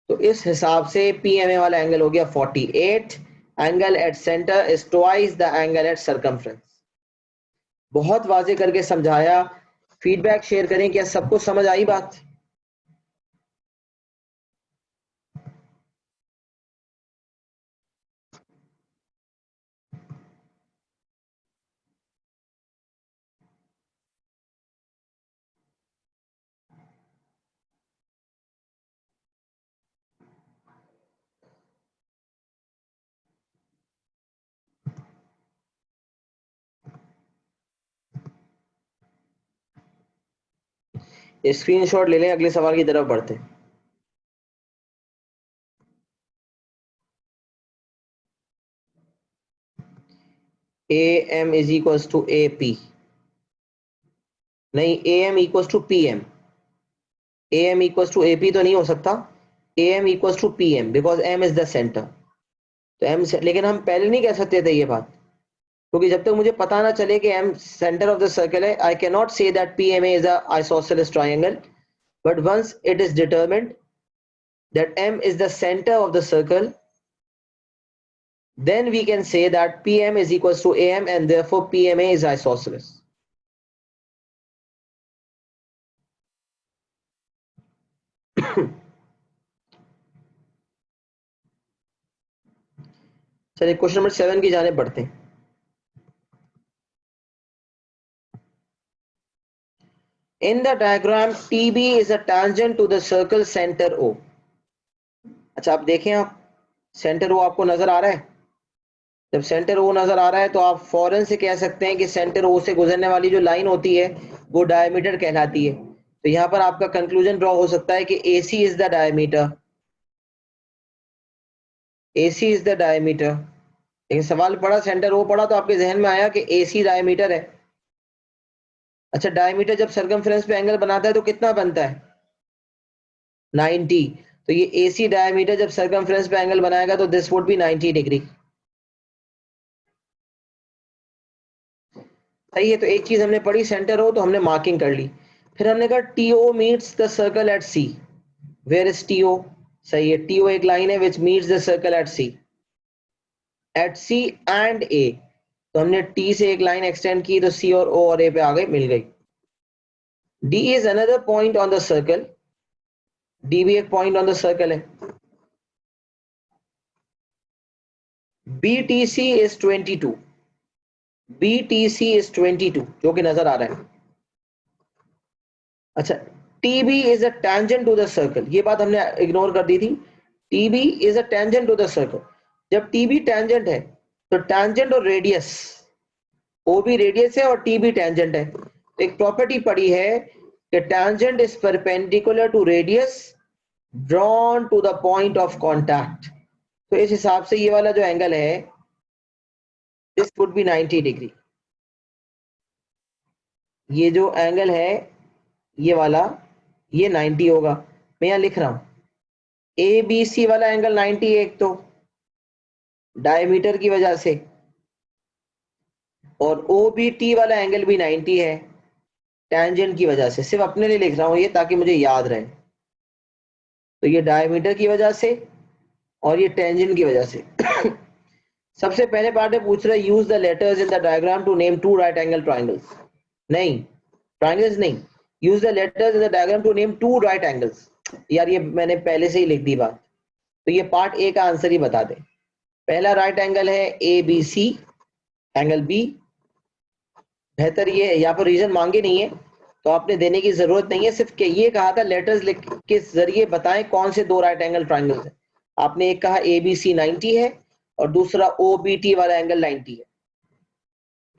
इस हिसाब से PMA वाला एंगल हो गया 48। Angle at centre is twice the angle at circumference. बहुत वाजे करके समझाया, फीडबैक शेयर करें, क्या सबको समझ आई बात? स्क्रीनशॉट ले लें, अगले सवाल की तरफ बढ़ते हैं। AM is equal to AP, नहीं, AM equal to PM। AM equal to AP तो नहीं हो सकता, AM equal to PM because M is the centre. तो M से, लेकिन हम पहले नहीं कह सकते थे ये बात, क्योंकि जब तक मुझे पता ना चले कि M centre of the circle है, आई कैन नॉट से दैट PMA is a isosceles triangle. But once it is determined that M is the center of the circle, then we can say that PM is equals to AM and therefore PMA is isosceles. चलिए question number 7 की जाने बढ़ते हैं। In the diagram, TB is a tangent to the circle center O. अच्छा आप देखें, आप centre O आपको नजर आ रहा है? जब सेंटर O नजर आ रहा है तो आप फौरन से कह सकते हैं कि सेंटर O से गुजरने वाली जो लाइन होती है वो डायमीटर कहलाती है। तो यहां पर आपका कंक्लूजन ड्रॉ हो सकता है कि AC is the diameter, AC is the diameter. लेकिन सवाल पढ़ा, सेंटर O पढ़ा, तो आपके जहन में आया कि AC डायमीटर है। अच्छा, डायमीटर जब सर्कमफ्रेंस पे एंगल बनाता है तो कितना बनता है? 90। तो ये AC डायमीटर जब सर्कमफ्रेंस पे एंगल बनाएगा तो दिस वुड बी 90 डिग्री। सही है, तो एक चीज हमने पढ़ी, सेंटर हो तो हमने मार्किंग कर ली। फिर हमने कहा TO meets the circle at C। Where is TO? सही है, TO एक लाइन है which meets the circle at C and A। तो हमने T से एक लाइन एक्सटेंड की तो C और O और A पे आ गई, मिल गई। D is another point on the circle, D भी एक पॉइंट ऑन द सर्कल है। BTC is 22, BTC is 22 जो कि नजर आ रहा है। अच्छा, TB is a tangent to the circle, ये बात हमने इग्नोर कर दी थी। TB is a tangent to the circle। जब TB tangent है तो tangent और रेडियस, OB रेडियस है और TB tangent है। तो एक प्रॉपर्टी पड़ी है कि tangent is perpendicular to radius drawn to the point of contact। तो इस हिसाब से ये वाला जो एंगल है दिस वुड बी 90 डिग्री। ये जो एंगल है ये वाला, ये 90 होगा। मैं यहां लिख रहा हूं ABC वाला एंगल 90 है, एक तो डायमीटर की वजह से, और OBT वाला एंगल भी 90 है टेंजेंट की वजह से। सिर्फ अपने लिए लिख रहा हूं ये ताकि मुझे याद रहे। तो ये डायमीटर की वजह से और ये टेंजेंट की वजह से। सबसे पहले पार्ट में पूछ रहा है use the letters in the diagram to name two right angle triangles. नहीं, ट्राइंगल्स नहीं, use the letters in the diagram to name two right angles. यार ये मैंने पहले से ही लिख दी बात, तो ये पार्ट ए का आंसर ही बता दे। पहला राइट एंगल है A B C, angle B. बेहतर ये है, यहाँ पर रीजन मांगे नहीं है तो आपने देने की जरूरत नहीं है, सिर्फ ये कहा था लेटर्स लिख के जरिए बताएं कौन से दो राइट एंगल ट्राइंगल्स हैं। आपने एक कहा ए बी सी 90 है और दूसरा ओ बी टी वाला एंगल 90 है।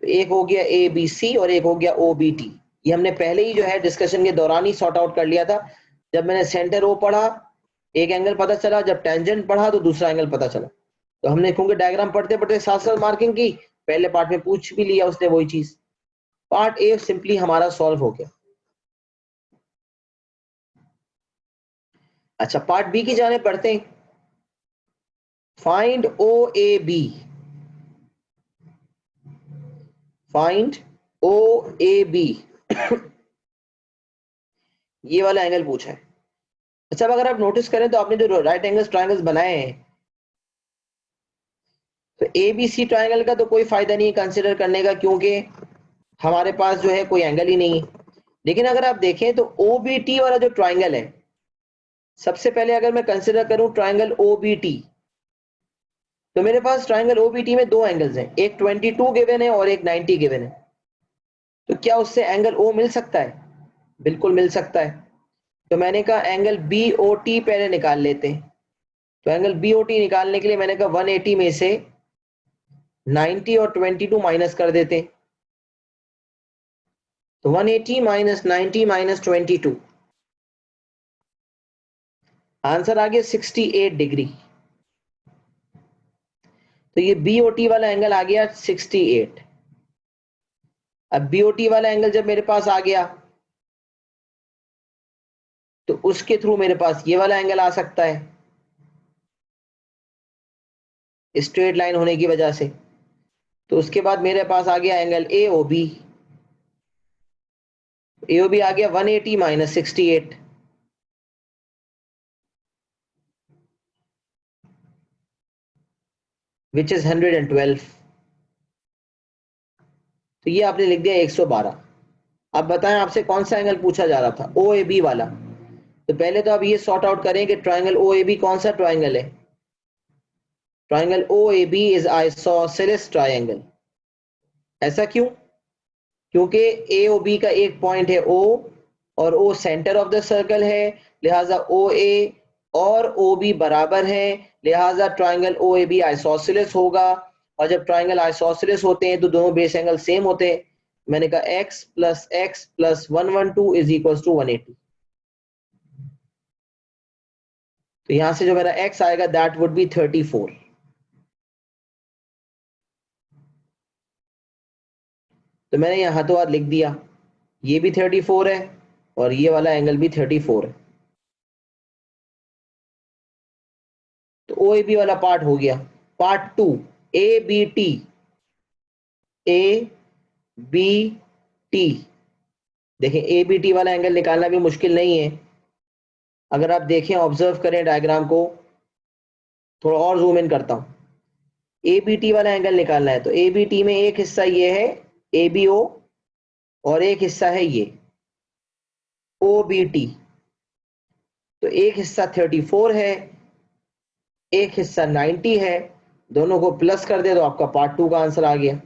तो एक हो गया ए बी सी और एक हो गया ओ बी टी। ये हमने पहले ही जो है डिस्कशन के दौरान ही सॉर्ट आउट कर लिया था। जब मैंने सेंटर ओ पढ़ा एक एंगल पता चला, जब टेंजेंट पढ़ा तो दूसरा एंगल पता चला। तो हमने क्योंकि डायग्राम पढ़ते पढ़ते साथ साथ मार्किंग की, पहले पार्ट में पूछ भी लिया उसने वही चीज। पार्ट ए सिंपली हमारा सॉल्व हो गया। अच्छा, पार्ट बी की जाने पढ़ते हैं। Find O A B, find O A B ये वाला एंगल पूछा है। अच्छा, अब अगर आप नोटिस करें तो आपने जो राइट एंगल्स ट्रायंगल्स बनाए हैं, तो ए बी सी ट्रायंगल का तो कोई फायदा नहीं कंसिडर करने का, क्योंकि हमारे पास जो है कोई एंगल ही नहीं है। लेकिन अगर आप देखें तो ओ बी टी वाला जो ट्रायंगल है, सबसे पहले अगर मैं कंसिडर करूं ट्रायंगल ओ बी टी, तो मेरे पास ट्रायंगल ओ बी टी में दो एंगल्स हैं, एक 22 गिवन है और एक 90 गिवन है। तो क्या उससे एंगल ओ मिल सकता है? बिल्कुल मिल सकता है। तो मैंने कहा एंगल बी ओ टी पहले निकाल लेते हैं। तो एंगल बी ओ टी निकालने के लिए मैंने कहा 180 में से 90 और 22 माइनस कर देते। तो 180 माइनस 90 माइनस 22, आंसर आ गया 68 डिग्री। तो ये बीओटी वाला एंगल आ गया 68। अब बीओटी वाला एंगल जब मेरे पास आ गया तो उसके थ्रू मेरे पास ये वाला एंगल आ सकता है, स्ट्रेट लाइन होने की वजह से। तो उसके बाद मेरे पास आ गया angle A O B. A O B आ गया 180 माइनस 68, विच इज 112। तो ये आपने लिख दिया 112। अब बताएं आपसे कौन सा एंगल पूछा जा रहा था? ओ ए बी वाला। तो पहले तो आप ये सॉर्ट आउट करें कि ट्राइंगल ओ ए बी कौन सा ट्राइंगल है। Triangle O A B is isosceles triangle. ऐसा क्यों? क्योंकि ए ओ बी का एक पॉइंट है ओ, और ओ सेंटर ऑफ द सर्कल है, लिहाजा ओ ए और ओ बी बराबर है, लिहाजा triangle O A B isosceles होगा। और जब ट्राइंगल आइसोसेलेस होते हैं तो दोनों बेस एंगल सेम होते हैं। मैंने कहा x plus 112 is equal to 180। तो यहां से जो मेरा x आएगा दैट वुड बी 34। तो मैंने यहाँ हाथों हाथ लिख दिया, ये भी 34 है और ये वाला एंगल भी 34 है। तो ओ ए बी वाला पार्ट हो गया। Part two, A B T, A B T. देखें ए बी टी वाला एंगल निकालना भी मुश्किल नहीं है। अगर आप देखें, ऑब्जर्व करें डायग्राम को, थोड़ा और जूम इन करता हूं। ए बी टी वाला एंगल निकालना है तो ए बी टी में एक हिस्सा ये है ए बी ओ और एक हिस्सा है ये ओ बी टी। तो एक हिस्सा 34 है, एक हिस्सा 90 है, दोनों को प्लस कर दे तो आपका पार्ट टू का आंसर आ गया।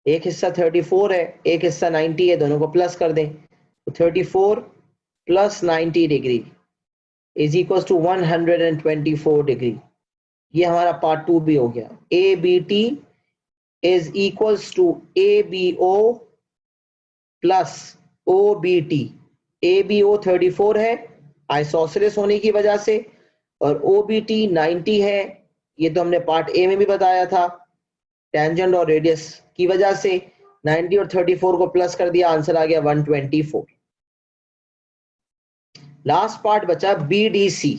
एक हिस्सा 34 है, एक हिस्सा 90 है, दोनों को प्लस कर दें तो 34 plus 90 degree is equal to 124 degree. ये हमारा पार्ट टू भी हो गया। A B T is equals to A B O plus O B T. A B O 34 है आइसोसेलेस होने की वजह से, और ओ बी टी 90 है, ये तो हमने पार्ट ए में भी बताया था, टेंजेंट और रेडियस की वजह से। 90 और 34 को प्लस कर दिया, आंसर आ गया 124। लास्ट पार्ट बचा बी डी सी।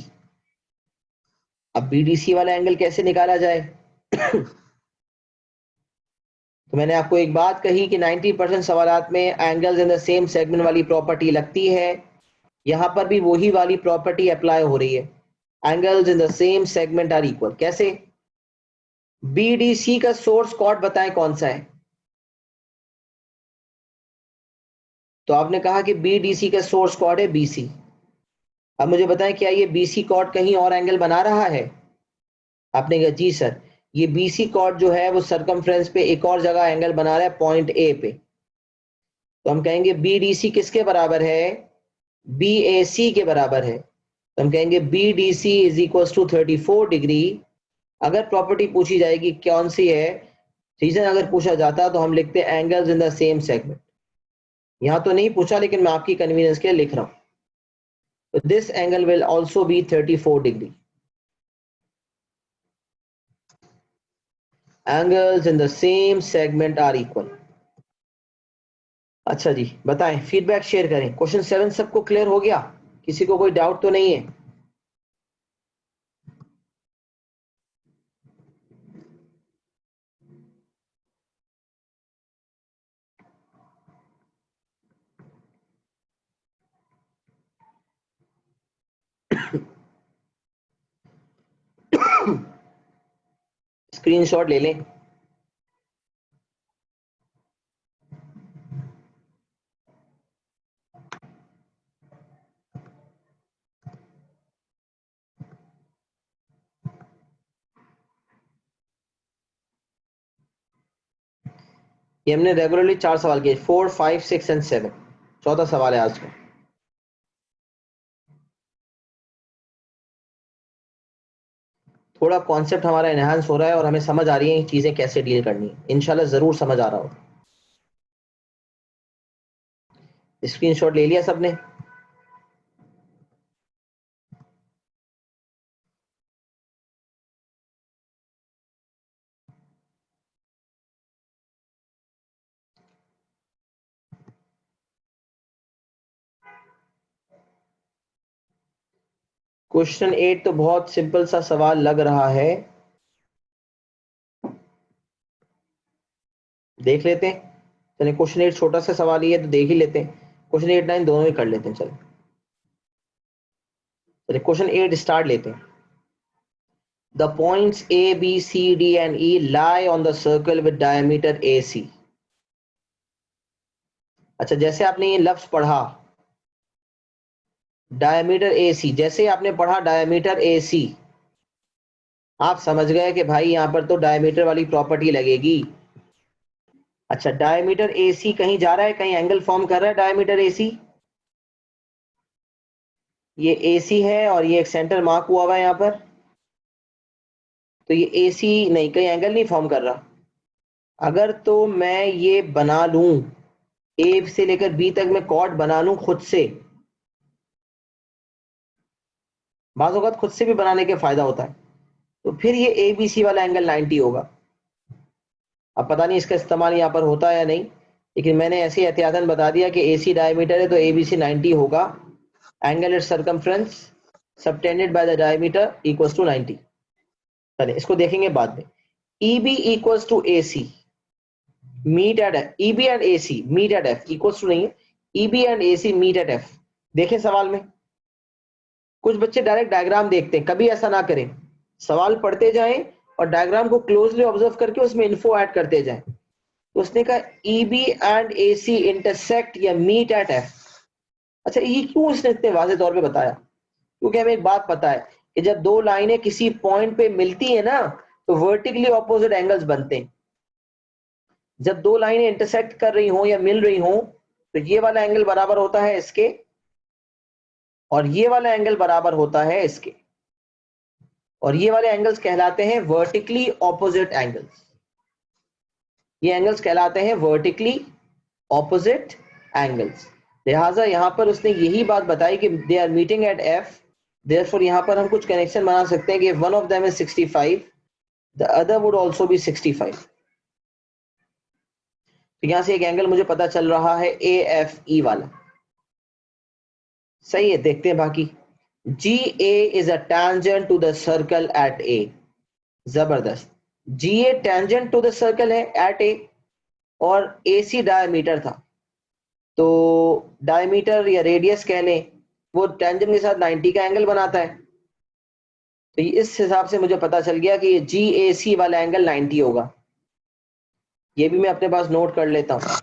अब बी डी सी वाला एंगल कैसे निकाला जाए? तो मैंने आपको एक बात कही कि 90% सवालात में angles in the same segment वाली प्रॉपर्टी लगती है। यहां पर भी वही वाली प्रॉपर्टी अप्लाई हो रही है, angles in the same segment are equal. कैसे? बीडीसी का सोर्स कॉर्ड बताएं कौन सा है। तो आपने कहा कि बीडीसी का सोर्स कॉर्ड है बीसी। अब मुझे बताएं क्या ये बीसी कॉर्ड कहीं और एंगल बना रहा है? आपने कहा जी सर, ये बीसी कॉर्ड जो है वो सरकमफ्रेंस पे एक और जगह एंगल बना रहा है पॉइंट ए पे, तो हम कहेंगे बीडीसी किसके बराबर है, बीएसी के बराबर है, तो हम कहेंगे BDC is equal to 34 degree. अगर प्रॉपर्टी पूछी जाएगी कौन सी है, रीजन अगर पूछा जाता तो हम लिखते हैं angles in the same segment. यहां तो नहीं पूछा, लेकिन मैं आपकी कन्वीनियंस के लिए लिख रहा हूं। तो this angle will also be 34 degree. Angles in the same segment are equal. अच्छा जी, बताएं, फीडबैक शेयर करें। क्वेश्चन 7 सबको क्लियर हो गया? किसी को कोई डाउट तो नहीं है? स्क्रीनशॉट ले लें। ये हमने रेगुलरली 4 सवाल किए, 4, 5, 6 एंड 7। चौथा सवाल है आज का। थोड़ा कॉन्सेप्ट हमारा एनहांस हो रहा है और हमें समझ आ रही है चीजें कैसे डील करनी है। इंशाल्लाह जरूर समझ आ रहा हो। स्क्रीनशॉट ले लिया सबने? क्वेश्चन 8 तो बहुत सिंपल सा सवाल लग रहा है, देख लेते हैं। चलिए, क्वेश्चन 8 छोटा सा सवाल ही है तो देख ही लेते हैं। क्वेश्चन 8, 9 दोनों ही कर लेते हैं। चलिए चलिए क्वेश्चन 8 स्टार्ट लेते हैं। The points A, B, C, D and E lie on the circle with diameter AC। अच्छा, जैसे आपने ये लफ्ज पढ़ा डायमीटर AC, जैसे आपने पढ़ा डायमीटर AC, आप समझ गए कि भाई यहां पर तो डायमीटर वाली प्रॉपर्टी लगेगी। अच्छा, डायमीटर AC कहीं जा रहा है, कहीं एंगल फॉर्म कर रहा है डायमीटर AC। ये AC है और ये एक सेंटर मार्क हुआ हुआ है यहां पर, तो ये AC नहीं, कहीं एंगल नहीं फॉर्म कर रहा। अगर तो मैं ये बना लूं, A से लेकर B तक मैं कॉर्ड बना लूं खुद से, बाज़ औक़ात खुद से भी बनाने के फायदा होता है, तो फिर ये ABC वाला एंगल 90 होगा। अब पता नहीं इसका इस्तेमाल यहाँ पर होता है या नहीं, लेकिन मैंने ऐसे एहतियातन बता दिया कि AC डायमीटर है तो ABC 90 होगा। Angle at circumference subtended by the diameter equals to 90। चलिए इसको देखेंगे बाद में। EB equals to AC meet at EB and AC meet at F equals to नहीं है, EB and AC meet at F। देखें सवाल में, कुछ बच्चे डायरेक्ट डायग्राम देखते हैं, कभी ऐसा ना करें। सवाल पढ़ते जाएं और डायग्राम को क्लोजली ऑब्जर्व करके उसमें इन्फो ऐड करते जाएं। तो उसने कहा EB एंड AC इंटरसेक्ट या मीट एट F। अच्छा, ये क्यों उसने इतने वाज़ेह तौर पे बताया? क्योंकि हमें एक बात पता है कि जब दो लाइनें किसी पॉइंट पे मिलती है ना, तो वर्टिकली ऑपोजिट एंगल्स बनते हैं। जब दो लाइनें इंटरसेक्ट कर रही हों या मिल रही हों, तो ये वाला एंगल बराबर होता है इसके, और ये वाला एंगल बराबर होता है इसके, और ये वाले एंगल्स कहलाते हैं वर्टिकली ऑपोजिट एंगल्स। ये एंगल्स कहलाते हैं वर्टिकली ऑपोजिट एंगल्स। लिहाजा यहां पर उसने यही बात बताई कि they are meeting at F, therefore यहां पर हम कुछ कनेक्शन बना सकते हैं कि one of them is 65, the other would also be 65। तो यहां से एक एंगल मुझे पता चल रहा है AFE वाला। सही है, देखते हैं बाकी। GA is a tangent to the circle at A। जबरदस्त। GA tangent to the circle है at A, और AC डायमीटर था, तो डायमीटर या रेडियस कह लें, वो टेंजेंट के साथ 90 का एंगल बनाता है। तो इस हिसाब से मुझे पता चल गया कि ये GAC वाला एंगल 90 होगा। ये भी मैं अपने पास नोट कर लेता हूं।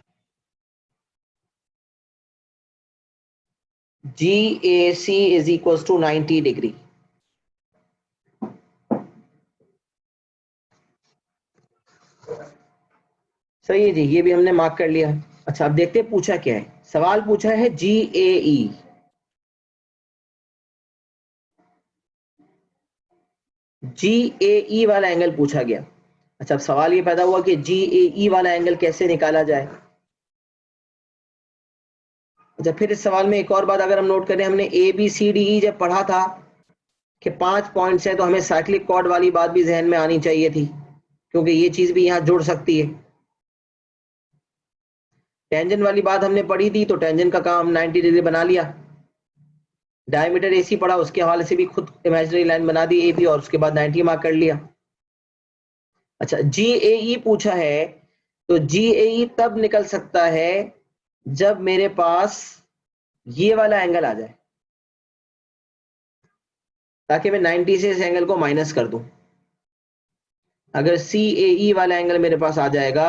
GAC is equals to 90 degree. सही है जी, ये भी हमने मार्क कर लिया। अच्छा अब देखते हैं पूछा क्या है। सवाल पूछा है GAE, GAE वाला एंगल पूछा गया। अच्छा अब सवाल ये पैदा हुआ कि GAE वाला एंगल कैसे निकाला जाए। अच्छा फिर इस सवाल में एक और बात अगर हम नोट करें, हमने ABCDE जब पढ़ा था कि 5 पॉइंट्स हैं, तो हमें साइक्लिक कॉर्ड वाली बात भी जहन में आनी चाहिए थी, क्योंकि ये चीज भी यहाँ जुड़ सकती है। टेंजेंट वाली बात हमने पढ़ी थी, तो टेंजेंट का काम 90 डिग्री बना लिया। डायमीटर AC पढ़ा, उसके हवाले से भी खुद इमेजिनरी लाइन बना दी AB, और उसके बाद 90 मार्क कर लिया। अच्छा GAE पूछा है, तो GAE तब निकल सकता है जब मेरे पास ये वाला एंगल आ जाए, ताकि मैं 90 से इस एंगल को माइनस कर दूं। अगर CAE वाला एंगल मेरे पास आ जाएगा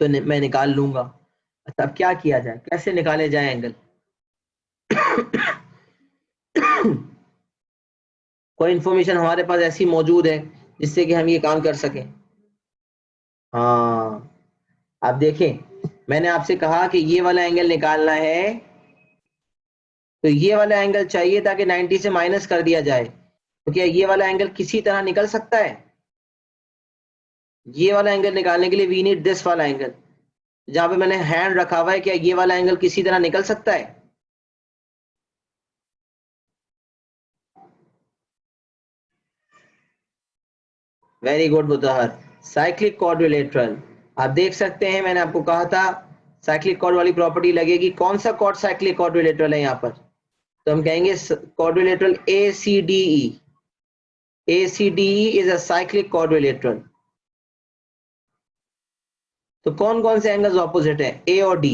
तो मैं निकाल लूंगा। अच्छा अब क्या किया जाए, कैसे निकाले जाए एंगल? कोई इंफॉर्मेशन हमारे पास ऐसी मौजूद है जिससे कि हम ये काम कर सकें? हाँ, आप देखें, मैंने आपसे कहा कि ये वाला एंगल निकालना है, तो ये वाला एंगल चाहिए ताकि 90 से माइनस कर दिया जाए। तो क्या ये वाला एंगल किसी तरह निकल सकता है? ये वाला एंगल निकालने के लिए वी नीड दिस वाला एंगल। जहां पे मैंने हैंड रखा हुआ है, क्या ये वाला एंगल किसी तरह निकल सकता है? Very good Mutahar. Cyclic quadrilateral, आप देख सकते हैं, मैंने आपको कहा था साइक्लिक कॉर्ड वाली प्रॉपर्टी लगेगी। कौन सा कॉर्ड साइक्लिक क्वाड्रिलेटरल है यहाँ पर? तो हम कहेंगे quadrilateral ACDE। ACDE is a cyclic quadrilateral. तो कौन कौन से एंगल्स ऑपोजिट है? A और D,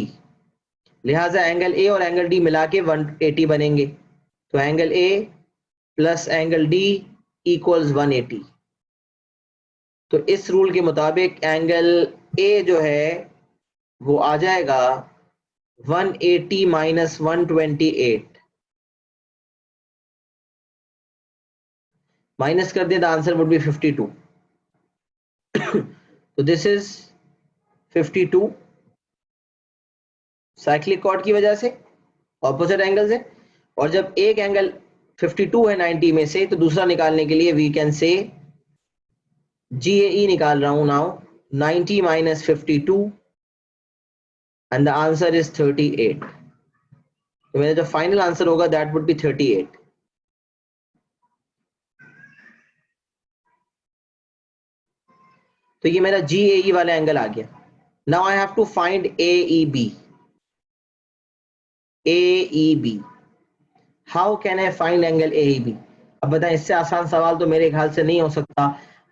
लिहाजा एंगल A और एंगल D मिला के 180 बनेंगे। तो angle A plus angle D equals 180। तो इस रूल के मुताबिक एंगल A जो है वो आ जाएगा 180 माइनस 128। माइनस कर दे, द आंसर वुड बी 52। तो दिस इज 52 साइक्लिक कॉर्ड की वजह से, ऑपोजिट एंगल्स है। और जब एक एंगल 52 है 90 में से, तो दूसरा निकालने के लिए वी कैन से GAE निकाल रहा हूं now, 90 minus 52 and the answer is 38। तो मेरा जो फाइनल आंसर होगा दैट वुड बी 38। तो ये मेरा GAE वाला एंगल आ गया। Now I have to find AEB। AEB, how can I find angle AEB? अब बताएं, इससे आसान सवाल तो मेरे ख्याल से नहीं हो सकता।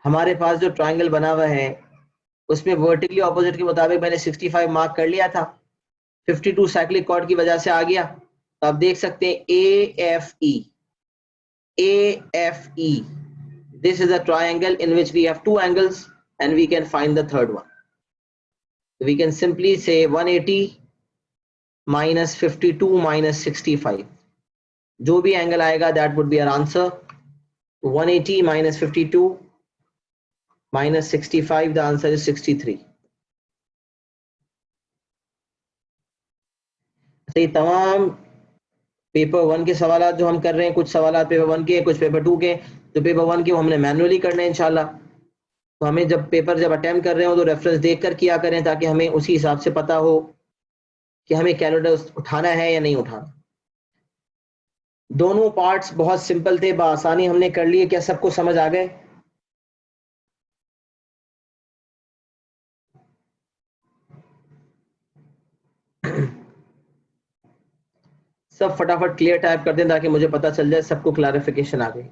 हमारे पास जो ट्रायंगल बना हुआ है उसमें वर्टिकली ऑपोजिट के मुताबिक मैंने 65 मार्क कर लिया था, 52 साइक्लिक कॉर्ड की वजह से आ गया। तो आप देख सकते हैं AFE, AFE, this is a triangle in which we have two angles and we can find the third one. So we can simply say 180 minus 52 minus 65, जो भी एंगल आएगा that would be our answer. 180 minus 52 minus 65, the answer is 63. तो ये तमाम paper 1 के सवाल जो हम कर रहे हैं, कुछ सवाल पेपर 1 के, कुछ पेपर 2 के। जो पेपर 1 के वो हमने मैनुअली करने हैं इंशाल्लाह। तो हमें जब पेपर जब अटेम्प्ट कर रहे हो तो रेफरेंस देख कर किया करें, ताकि हमें उसी हिसाब से पता हो कि हमें कैलकुलेटर उठाना है या नहीं उठाना। दोनों पार्ट्स बहुत सिंपल थे, बआसानी हमने कर लिए। क्या सबको समझ आ गए? सब फटाफट क्लियर टाइप कर दें ताकि मुझे पता चल जाए सबको क्लैरिफिकेशन आ गई।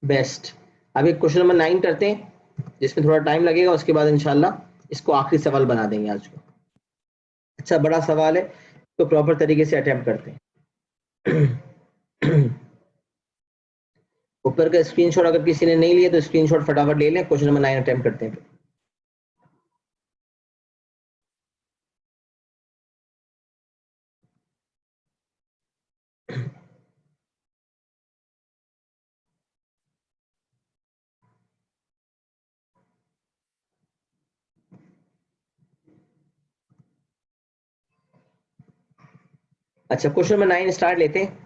बेस्ट। अब एक क्वेश्चन नंबर 9 करते हैं जिसमें थोड़ा टाइम लगेगा, उसके बाद इंशाल्लाह इसको आखिरी सवाल बना देंगे आज को। अच्छा बड़ा सवाल है, तो प्रॉपर तरीके से अटेम्प्ट करते हैं। ऊपर का स्क्रीनशॉट अगर किसी ने नहीं लिया तो स्क्रीनशॉट फटाफट ले लें। क्वेश्चन नंबर 9 अटेम्प्ट करते हैं। अच्छा, क्वेश्चन नंबर 9 स्टार्ट लेते हैं।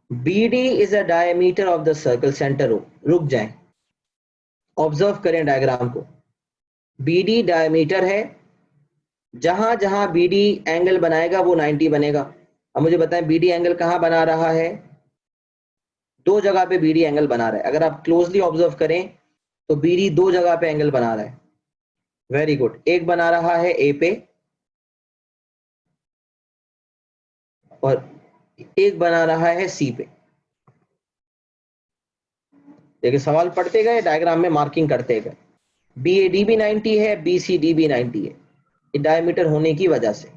BD is a diameter of the circle centre O। रुक जाएं, ऑब्जर्व करें डायग्राम को। BD डायमीटर है, जहां जहां BD एंगल बनाएगा वो 90 बनेगा। अब मुझे बताएं BD एंगल कहां बना रहा है? दो जगह पे BD एंगल बना रहा है। अगर आप क्लोजली ऑब्जर्व करें तो BD दो जगह पे एंगल बना रहा है। Very good. एक बना रहा है A पे और एक बना रहा है C पे। देखिए, सवाल पढ़ते गए, डायग्राम में मार्किंग करते गए। BAD भी 90 है, BCD भी 90 है, डायमीटर होने की वजह से।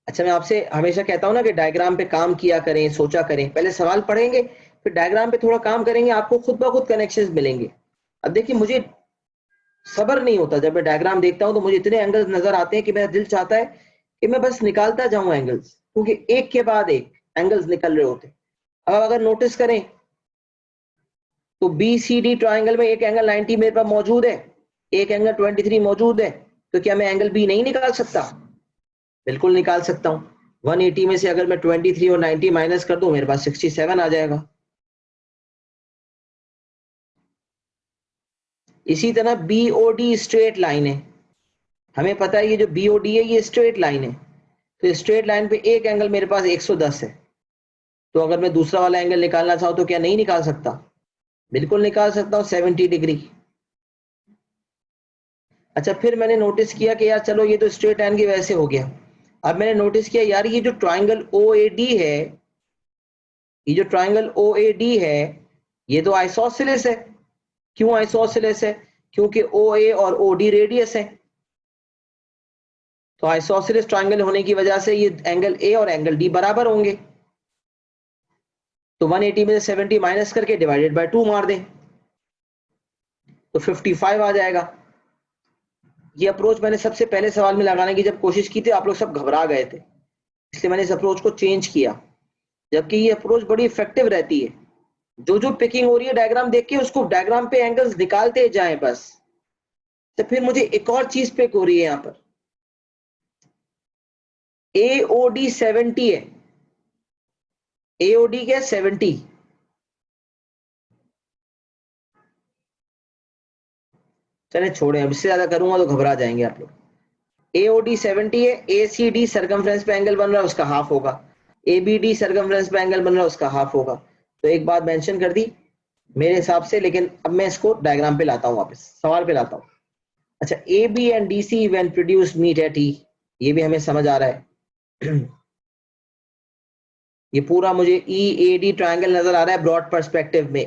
अच्छा, मैं आपसे हमेशा कहता हूं ना कि डायग्राम पे काम किया करें, सोचा करें। पहले सवाल पढ़ेंगे, फिर डायग्राम पे थोड़ा काम करेंगे, आपको खुद ब खुद कनेक्शंस मिलेंगे। अब देखिए, मुझे सब्र नहीं होता, जब मैं डायग्राम देखता हूं तो मुझे इतने एंगल्स नजर आते हैं कि मेरा दिल चाहता है कि मैं बस निकालता जाऊं एंगल्स, क्योंकि एक के बाद एक एंगल्स निकल रहे होते हैं। अब अगर नोटिस करें तो BCD ट्राइंगल में एक एंगल 90 मेरे पास मौजूद है, एक एंगल 23 मौजूद है। तो क्या मैं एंगल B नहीं निकाल सकता? बिल्कुल निकाल सकता हूं। 180 में से अगर मैं 23 और 90 माइनस कर दूं, मेरे पास 67 आ जाएगा। इसी तरह BOD स्ट्रेट लाइन है, हमें पता है ये जो BOD है ये स्ट्रेट लाइन है। तो स्ट्रेट लाइन पे एक एंगल मेरे पास 110 है। तो अगर मैं दूसरा वाला एंगल निकालना चाहूं तो क्या नहीं निकाल सकता? बिल्कुल निकाल सकता हूं, 70 डिग्री। अच्छा, फिर मैंने नोटिस किया कि यार चलो ये तो स्ट्रेट लाइन की वजह से हो गया। अब मैंने नोटिस किया यार ये जो ट्राइंगल OAD है, ये जो ट्राइंगल OAD है, ये तो आइसोसेलेस है। क्यों आइसोसेलेस है? क्योंकि OA और OD रेडियस है। तो आइसोसेलेस ट्राइंगल होने की वजह से ये एंगल A और एंगल D बराबर होंगे। तो 180 में से 70 माइनस करके डिवाइडेड बाय 2 मार दें तो 55 आ जाएगा। ये अप्रोच मैंने सबसे पहले सवाल में लगाने की जब कोशिश की थी, आप लोग सब घबरा गए थे, इसलिए मैंने इस अप्रोच को चेंज किया। जबकि ये अप्रोच बड़ी इफेक्टिव रहती है। जो जो पिकिंग हो रही है डायग्राम देख के उसको डायग्राम पे एंगल्स निकालते जाएं बस। तो फिर मुझे एक और चीज पिक हो रही है यहाँ पर, AOD 70 है। AOD क्या है? 70। चले छोड़े, अब इससे ज्यादा करूंगा तो घबरा जाएंगे आप लोग। AOD 70 है। ACD सर्कमफ्रेंस पे एंगल बन रहा है, उसका हाफ होगा। ABD सर्कमफ्रेंस पे एंगल बन रहा है, उसका हाफ होगा। तो एक बात मेंशन कर दी मेरे हिसाब से, लेकिन अब मैं इसको डायग्राम पे लाता हूँ, वापस सवाल पे लाता हूँ। अच्छा, AB and DC when produce meet at E, ये भी हमें समझ आ रहा है। ये पूरा मुझे EAD ट्रायंगल नजर आ रहा है ब्रॉड पर्सपेक्टिव में।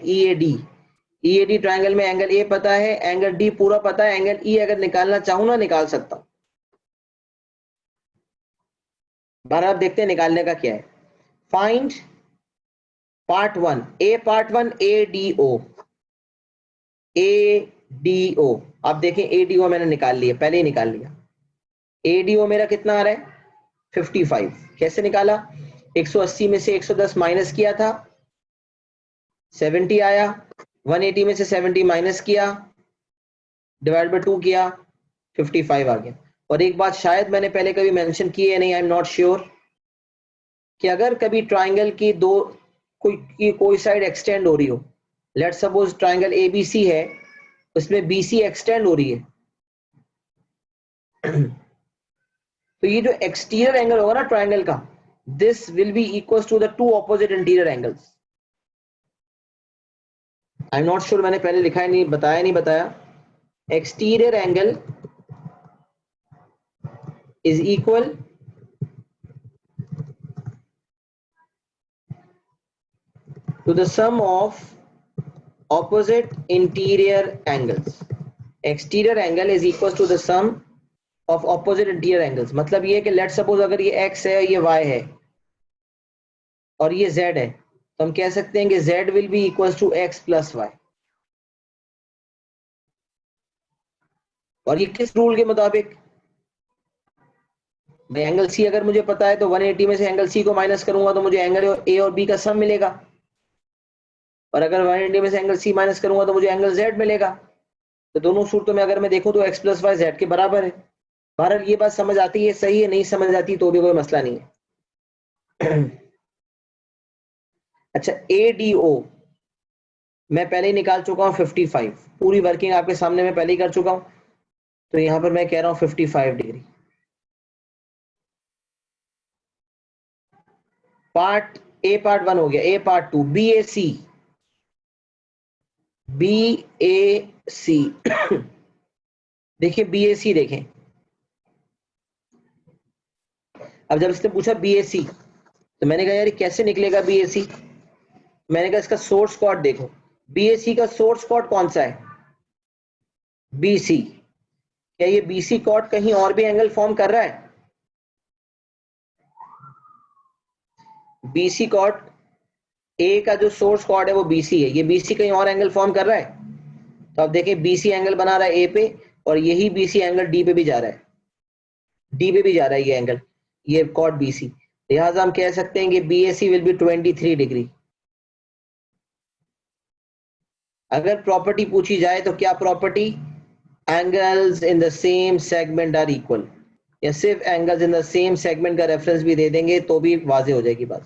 EAD ट्रायंगल में एंगल A पता है, एंगल D पूरा पता है, एंगल E अगर निकालना चाहूं ना निकाल सकता हूं। बारह अब देखते हैं निकालने का क्या है। Find part 1 ADO। ADO, आप देखें ADO मैंने निकाल लिया, पहले ही निकाल लिया। ADO मेरा कितना आ रहा है? 55। कैसे निकाला? 180 में से 110 माइनस किया था, 70 आया। 180 में से 70 माइनस किया, डिवाइड बाय 2 किया, 55 आ गया। और एक बात शायद मैंने पहले कभी मेंशन की है नहीं, आई एम नॉट श्योर, कि अगर कभी ट्राइंगल की कोई साइड एक्सटेंड हो रही हो, लेट सपोज ट्राइंगल ABC है, उसमें BC एक्सटेंड हो रही है, तो ये जो एक्सटीरियर एंगल होगा ना ट्राइंगल का, this will be equal to the two opposite interior angles. I am not sure, मैंने पहले लिखा है नहीं, बताया। Exterior angle is equal to the sum of opposite interior angles. Exterior angle is equal to the sum of opposite interior angles। मतलब ये कि let suppose अगर ये x है ये y है, और ये z है, तो हम कह सकते हैं कि z will be equal to x plus y. और ये किस रूल के मुताबिक? भाई एंगल सी अगर मुझे पता है तो 180 में से एंगल सी को माइनस करूंगा तो मुझे एंगल ए और बी का सम मिलेगा, और अगर 180 में से एंगल सी माइनस करूंगा तो मुझे एंगल जेड मिलेगा। तो दोनों सूरतों में अगर मैं देखूं तो एक्स प्लस वाई जेड के बराबर है। बहरहाल ये बात समझ आती है, सही है, नहीं समझ आती तो भी कोई मसला नहीं है। अच्छा, ए डी ओ मैं पहले ही निकाल चुका हूँ 55, पूरी वर्किंग आपके सामने मैं पहले ही कर चुका हूँ, तो यहां पर मैं कह रहा हूँ 55 डिग्री। पार्ट ए पार्ट 1 हो गया, ए part 2 B A C, B A सी। देखिए बी ए सी देखें, अब जब इसने पूछा बी ए सी तो मैंने कहा यार कैसे निकलेगा बी ए सी, मैंने कहा इसका सोर्स कोड देखो, बी ए सी का सोर्स कोड कौन सा है? B C. क्या ये बी सी कोड कहीं और भी एंगल फॉर्म कर रहा है? बी सी कोड, ए का जो सोर्स कोड है वो बी सी है, ये बी सी कहीं और एंगल फॉर्म कर रहा है? तो अब देखें बी सी एंगल बना रहा है ए पे, और यही बी सी एंगल डी पे भी जा रहा है, डी पे भी जा रहा है ये एंगल, ये कॉट बी सी। लिहाजा हम कह सकते हैं कि B A C will be 23 degree. अगर प्रॉपर्टी पूछी जाए तो क्या property? Angles in the same segment are equal, या सिर्फ angles in the same segment का रेफरेंस भी दे देंगे तो भी वाजे हो जाएगी बात,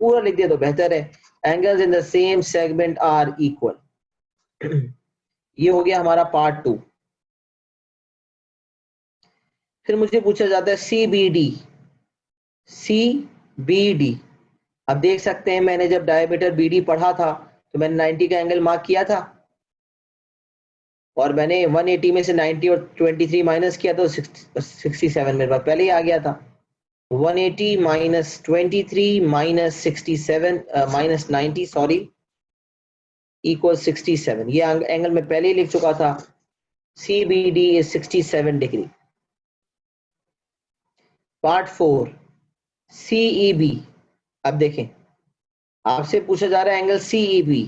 पूरा लिख दिया तो बेहतर है। Angles in the same segment are equal. ये हो गया हमारा पार्ट 2। फिर मुझे पूछा जाता है C B D, C B D. अब देख सकते हैं मैंने जब डायमीटर बी डी पढ़ा था तो मैंने 90 का एंगल मार्क किया था, और मैंने 180 में से 90 और 23 माइनस किया तो 67 मेरे पास पहले ही आ गया था। 180 minus 23 minus 67 minus 90 sorry equal 67, ये एंगल मैं पहले ही लिख चुका था, C B D is 67 degree. Part 4 CE B. अब देखें आपसे पूछा जा रहा है एंगल सीई बी,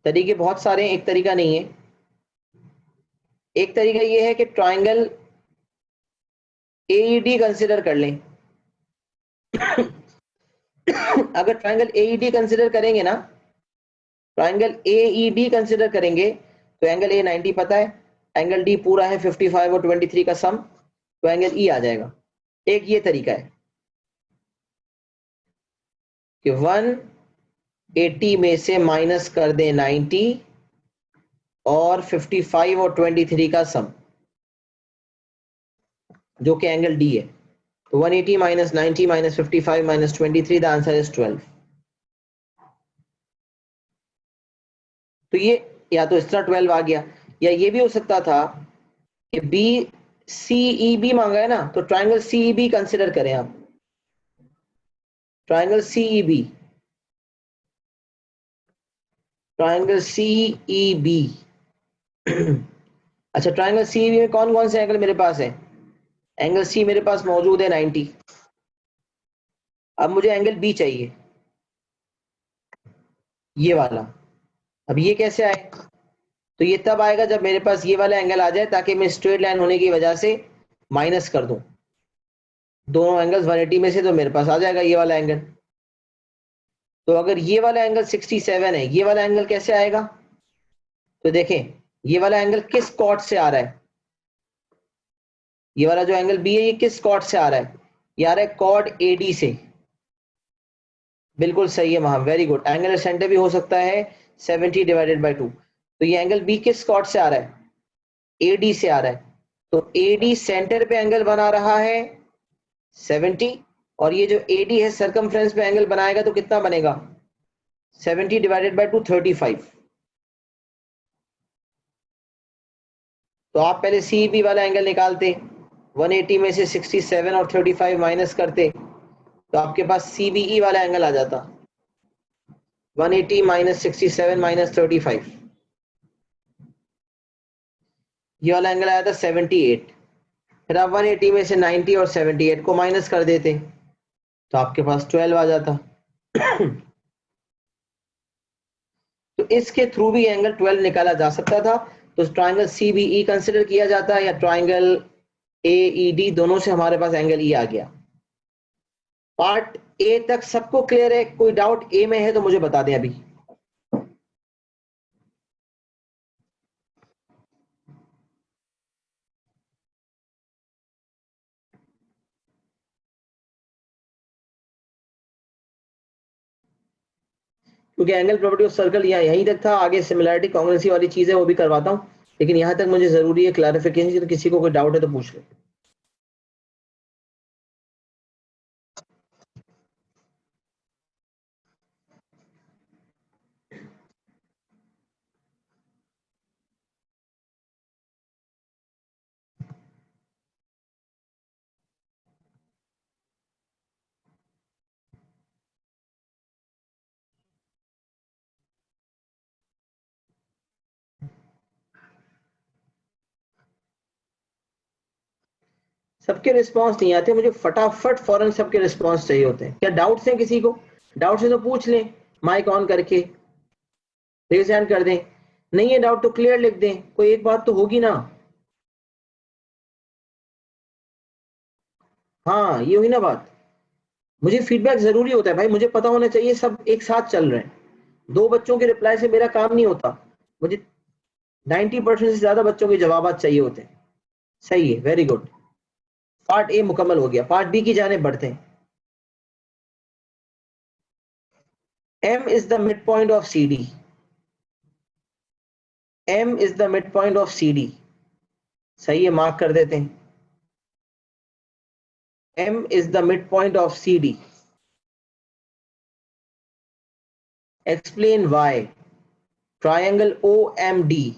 तरीके बहुत सारे हैं, एक तरीका नहीं है। एक तरीका ये है कि ट्राइंगल एईडी कंसिडर कर लें। अगर ट्राइंगल एईडी कंसिडर करेंगे ना, ट्राइंगल एईडी कंसिडर करेंगे तो एंगल ए 90 पता है, एंगल डी पूरा है 55 और 23 का सम, तो एंगल ई आ जाएगा। एक ये तरीका है कि 180 में से माइनस कर दें 90 और 55 और 23 का सम जो कि एंगल डी है, तो 180 minus 90 minus 55 minus 23, the answer is 12। तो ये या तो इस तरह 12 आ गया, या ये भी हो सकता था कि बी सीई बी मांगा है ना, तो ट्राइंगल सीई बी कंसिडर करें आप, triangle CE B, triangle CE B. अच्छा, ट्राइंगल सीई बी में कौन कौन से एंगल मेरे पास है? एंगल सी मेरे पास मौजूद है 90। अब मुझे एंगल बी चाहिए, ये वाला। अब ये कैसे आए? तो ये तब आएगा जब मेरे पास ये वाला एंगल आ जाए, ताकि मैं स्ट्रेट लाइन होने की वजह से माइनस कर दूं दोनों एंगल्स 180 में से, तो मेरे पास आ जाएगा ये वाला एंगल। तो अगर ये वाला एंगल 67 है, ये वाला एंगल कैसे आएगा? तो देखें ये वाला एंगल किस कॉर्ड से आ रहा है, ये वाला जो एंगल बी है ये किस कॉर्ड से आ रहा है? ये आ रहा है कॉर्ड एडी से। बिल्कुल सही है वहां, वेरी गुड। एंगल सेंटर भी हो सकता है 70 डिवाइडेड बाई 2। तो ये एंगल बी किस कॉर्ड से आ रहा है? एडी से आ रहा है, तो एडी सेंटर पे एंगल बना रहा है 70, और ये जो एडी है सर्कमफ्रेंस पे एंगल बनाएगा तो कितना बनेगा? 70 डिवाइडेड बाई 2 35। तो आप पहले सी बी वाला एंगल निकालते, 180 में से 67 और 35 माइनस करते तो आपके पास सी बी ई वाला एंगल आ जाता, 180 माइनस 67 माइनस 35, ये वाला एंगल आया था 78। फिर आप 180 में से 90 और 78 को माइनस कर देते तो आपके पास 12 आ जाता। तो इसके थ्रू भी एंगल 12 निकाला जा सकता था। तो ट्राइंगल CBE कंसिडर किया जाता है या ट्राइंगल AED, दोनों से हमारे पास एंगल E आ गया। पार्ट ए तक सबको क्लियर है? कोई डाउट ए में है तो मुझे बता दें अभी। क्योंकि एंगल प्रॉपर्टी ऑफ सर्कल यहाँ यहीं तक था, आगे सिमिलैरिटी कांग्रुएंसी वाली चीजें वो भी करवाता हूँ, लेकिन यहाँ तक मुझे जरूरी है क्लैरिफिकेशन। किसी को कोई डाउट है तो पूछ ले। सबके रिस्पांस नहीं आते मुझे, फटाफट फौरन सबके रिस्पांस चाहिए होते हैं। क्या डाउट्स हैं किसी को? डाउट्स है तो पूछ लें, माइक ऑन करके रेज हैंड कर दें। नहीं है डाउट तो क्लियर लिख दें, कोई एक बात तो होगी ना। हाँ ये हुई ना बात। मुझे फीडबैक जरूरी होता है भाई, मुझे पता होना चाहिए सब एक साथ चल रहे हैं। दो बच्चों के रिप्लाई से मेरा काम नहीं होता, मुझे 90% से ज्यादा बच्चों के जवाब चाहिए होते हैं। सही है, वेरी गुड। पार्ट ए मुकम्मल हो गया, पार्ट बी की जाने बढ़ते हैं। M is the midpoint of CD. M is the midpoint of CD. सही है, मार्क कर देते हैं। M is the midpoint of CD. Explain why triangle OMD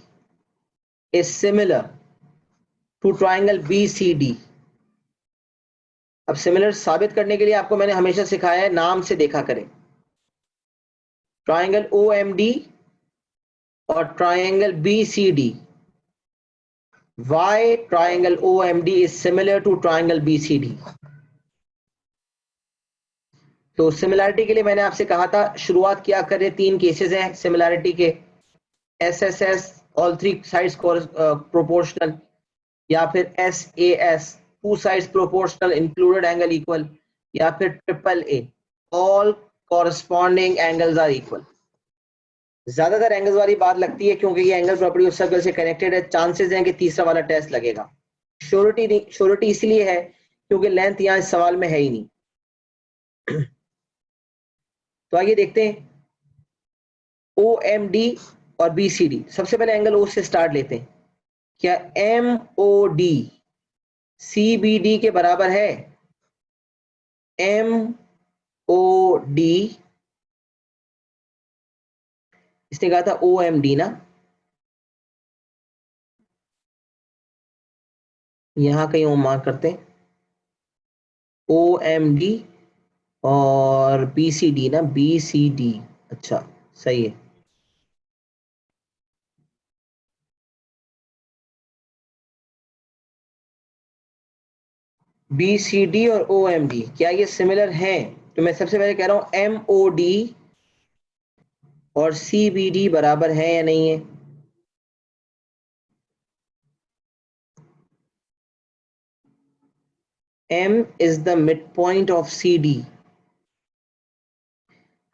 is similar to triangle BCD. अब सिमिलर साबित करने के लिए आपको मैंने हमेशा सिखाया है, नाम से देखा करें। ट्राइंगल OMD और triangle BCD. Why triangle OMD is similar to triangle BCD? तो सिमिलैरिटी के लिए मैंने आपसे कहा था शुरुआत क्या करें, तीन केसेस हैं सिमिलैरिटी के, SSS all three sides proportional, या फिर SAS two sides proportional included angle equal, या फिर AAA all corresponding angles are equal. ज्यादातर एंगल्स वाली बात लगती है क्योंकि ये एंगल प्रॉपर्टी ऑफ सर्कल से कनेक्टेड है, चांसेस हैं कि तीसरा वाला टेस्ट लगेगा। श्योरिटी इसलिए है क्योंकि लेंथ यहाँ इस सवाल में है ही नहीं। तो आइए देखते हैं OMD और BCD। सबसे पहले एंगल O से स्टार्ट लेते हैं। क्या MOD CBD के बराबर है? MOD, इसने कहा था OMD ना, यहां कहीं वो मार्क करते हैं OMD और BCD ना, BCD। अच्छा सही है। BCD और OMD क्या ये सिमिलर हैं? तो मैं सबसे पहले कह रहा हूं MOD और CBD बराबर है या नहीं है? M is the midpoint of CD.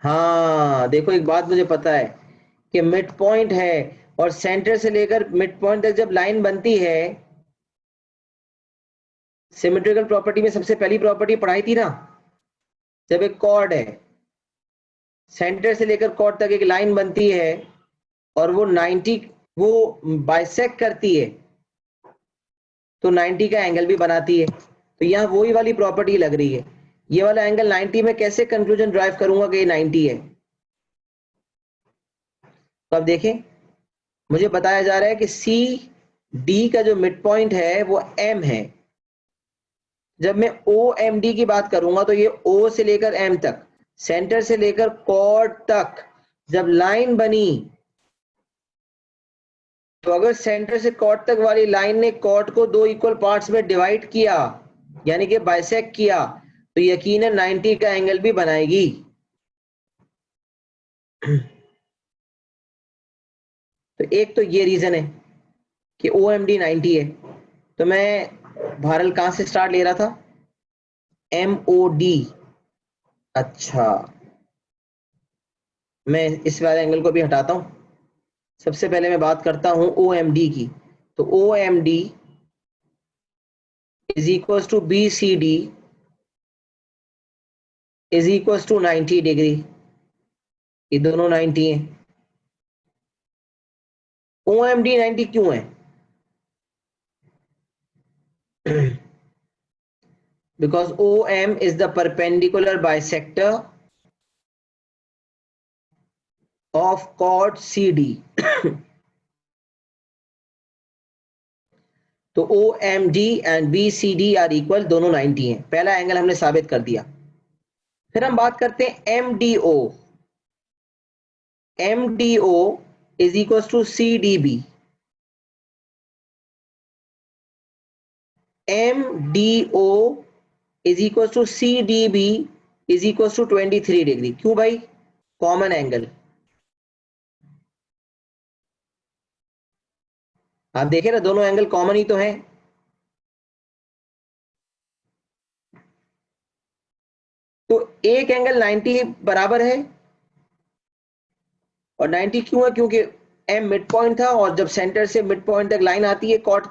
हाँ देखो एक बात मुझे पता है कि मिड पॉइंट है और सेंटर से लेकर मिड पॉइंट तक जब लाइन बनती है, सिमेट्रिकल प्रॉपर्टी में सबसे पहली प्रॉपर्टी पढ़ाई थी ना, जब एक कॉर्ड है सेंटर से लेकर कॉर्ड तक एक लाइन बनती है और वो 90 वो बाइसेक्ट करती है तो 90 का एंगल भी बनाती है। तो यहाँ वही वाली प्रॉपर्टी लग रही है। ये वाला एंगल 90 में कैसे कंक्लूजन ड्राइव करूंगा कि ये 90 है? तो अब देखें, मुझे बताया जा रहा है कि CD का जो मिड पॉइंट है वो M है। जब मैं OMD की बात करूंगा तो ये O से लेकर M तक, सेंटर से लेकर कॉर्ड तक जब लाइन बनी तो अगर सेंटर से कॉर्ड तक वाली लाइन ने कॉर्ड को दो इक्वल पार्ट्स में डिवाइड किया, यानी कि बाइसेक्ट किया, तो यकीनन 90 का एंगल भी बनाएगी। तो एक तो ये रीजन है कि OMD 90 है। तो मैं भारल कहां से स्टार्ट ले रहा था? MOD। अच्छा, मैं इस वाले एंगल को भी हटाता हूं। सबसे पहले मैं बात करता हूं OMD की। तो OMD is equal to BCD is equal to 90 degree. ये दोनों 90 हैं। OMD 90 क्यों है? Because OM is the perpendicular bisector of chord CD. तो OMD and BCD are equal, दोनों 90 हैं। पहला एंगल हमने साबित कर दिया। फिर हम बात करते हैं MDO। MDO is equal to CDB। MDO is equal to CDB is equal to 23 degree. क्यों भाई? Common angle. आप देखें ना, दोनों एंगल कॉमन ही तो हैं। तो एक एंगल 90 बराबर है। और 90 क्यों है? क्योंकि M मिड पॉइंट था, और जब सेंटर से मिड पॉइंट तक लाइन आती है कॉर्ड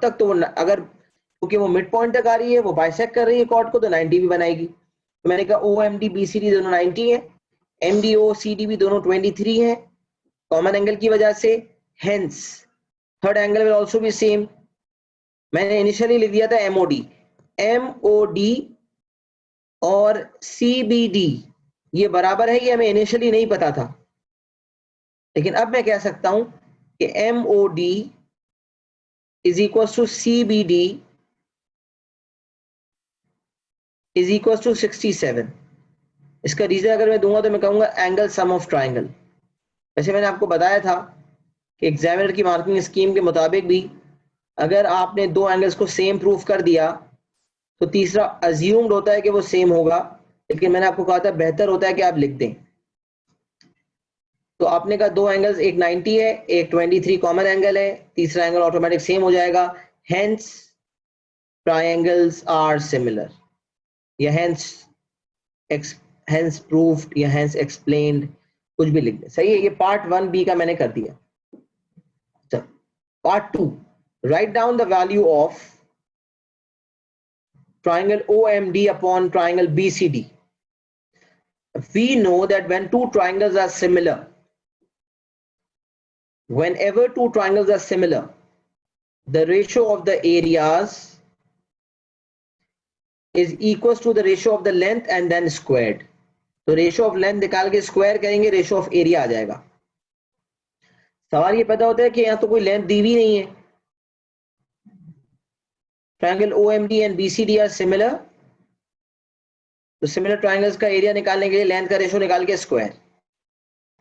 तक, तो वो अगर, क्योंकि वो मिड पॉइंट तक आ रही है, वो बाइसेक्ट कर रही है कॉर्ड को, तो 90 भी बनाएगी। तो मैंने कहा OMD BCD दोनों 90 है, MDO CDB दोनों 23 है, कॉमन एंगल की वजह से। Hence third angle will also B same. मैंने इनिशियली लिख दिया था MOD और CBD ये बराबर है, ये हमें इनिशियली नहीं पता था। लेकिन अब मैं कह सकता हूं कि MOD is equal to CBD is equal to 67। इसका रीजन अगर मैं दूंगा तो मैं कहूंगा एंगल सम ऑफ ट्राइंगल। वैसे मैंने आपको बताया था कि एग्जामिनर की मार्किंग स्कीम के मुताबिक भी अगर आपने दो एंगल्स को सेम प्रूफ कर दिया तो तीसरा अज्यूम्ड होता है कि वो सेम होगा, लेकिन मैंने आपको कहा था बेहतर होता है कि आप लिख दें। तो आपने कहा दो एंगल्स, एक 90 है, एक 23 कॉमन एंगल है, तीसरा एंगल ऑटोमेटिक सेम हो जाएगा। हेंस ट्राइंगल्स आर सिमिलर, या हेंस प्रूव्ड, या हेंस एक्सप्लेन्ड, कुछ भी लिख दें। सही है। ये पार्ट 1B का मैंने कर दिया। चलो part 2, write down the value of triangle OMD upon triangle BCD. We know that when two triangles are similar, whenever two triangles are similar, the ratio of the areas is equals to the ratio of the length and then squared. तो ratio of length निकाल के square करेंगे, ratio of area आ जाएगा। सवाल ये पैदा होता है कि यहां तो कोई लेंथ दी हुई नहीं है। Triangle OMD and BCD are similar, तो सिमिलर ट्रायंगल्स का एरिया निकालने के लिए लेंथ का रेशियो निकाल के स्क्वायर।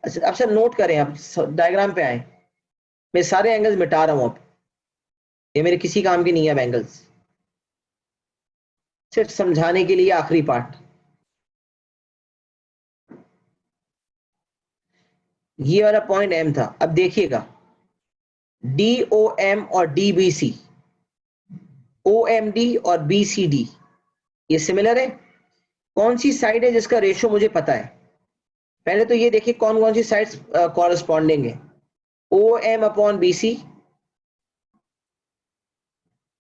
अच्छा, अब सर नोट करें, आप डायग्राम पे आए। मैं सारे एंगल्स मिटा रहा हूं अब, ये मेरे किसी काम की नहीं है एंगल्स, सिर्फ समझाने के लिए आखिरी पार्ट। ये वाला पॉइंट M था। अब देखिएगा DOM और DBC, OMD और BCD ये सिमिलर है। कौन सी साइड है जिसका रेशियो मुझे पता है? पहले तो ये देखिए कौन कौन सी साइड्स कॉरेस्पॉन्डिंग है। OM upon BC,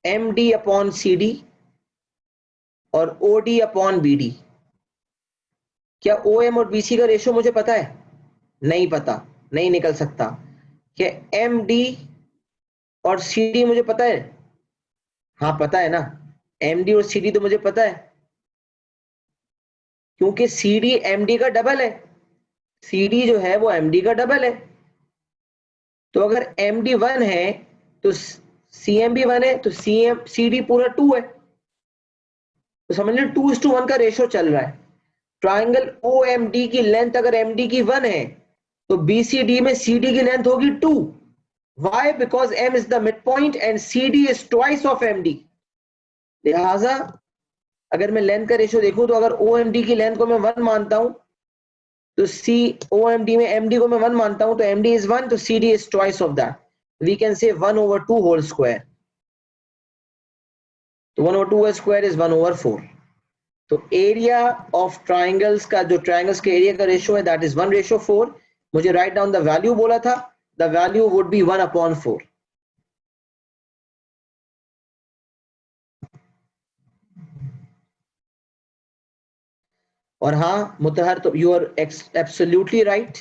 MD upon CD और OD अपॉन BD। क्या OM और BC का रेशियो मुझे पता है? नहीं पता, नहीं निकल सकता। क्या MD और CD मुझे पता है? हाँ पता है ना, MD और CD तो मुझे पता है, क्योंकि CD MD का डबल है। CD जो है वो MD का डबल है। तो अगर MD 1 है तो CM भी 1 है, तो CD पूरा 2 है। तो समझ लो 2:1 का रेशियो चल रहा है। ट्राइंगल OMD की लेंथ अगर MD की 1 है तो BCD में CD की लेंथ होगी 2। Why? Because M is the midpoint and CD is twice of MD. लिहाजा अगर मैं लेंथ का रेशियो देखूं तो अगर OMD की लेंथ को मैं 1 मानता हूं तो OMD में MD को मैं 1 मानता हूं तो MD is 1 तो CD is twice of that. We can say 1/2 whole square. तो 1/2 whole square is 1/4. तो एरिया ऑफ ट्राइंगल्स का जो ट्राइंगल्स के एरिया का रेशियो है दैट इज 1/4. मुझे राइट डाउन द वैल्यू बोला था, द वैल्यू वुड बी 1/4. और हाँ मुतहर, तो यू आर एब्सोल्युटली राइट.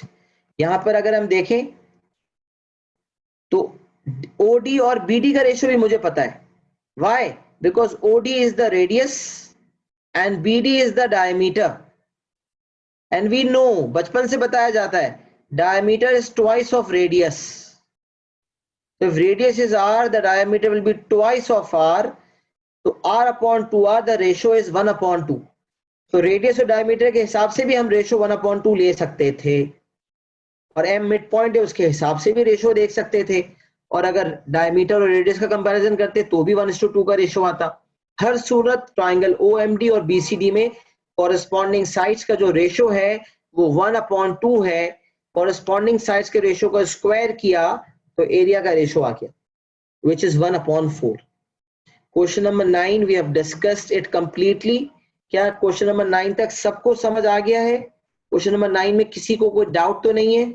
यहां पर अगर हम देखें तो ओडी और बीडी का रेशियो भी मुझे पता है. Why? Because OD is the radius and BD is the diameter. And we know, बचपन से बताया जाता है, diameter is twice of radius. So if radius is r, the diameter will be twice of r. So r/2r, the ratio is 1/2. So radius और diameter के हिसाब से भी हम रेशियो 1/2 ले सकते थे, और m मिड पॉइंट है उसके हिसाब से भी रेशियो देख सकते थे. और अगर डायमीटर और रेडियस का कंपैरिजन करते तो भी 1:2 का रेशियो आता. हर सूरत ट्राइंगल OMD और BCD में कॉरेस्पॉन्डिंग साइड्स का जो रेशियो है वो 1/2 है. कॉरेस्पॉन्डिंग साइड्स के रेशियो का स्क्वायर किया तो एरिया का रेशियो आ गया, which is 1/4. Question number 9 we have discussed it completely. क्या क्वेश्चन नंबर 9 तक सबको समझ आ गया है? क्वेश्चन नंबर 9 में किसी को कोई डाउट तो नहीं है?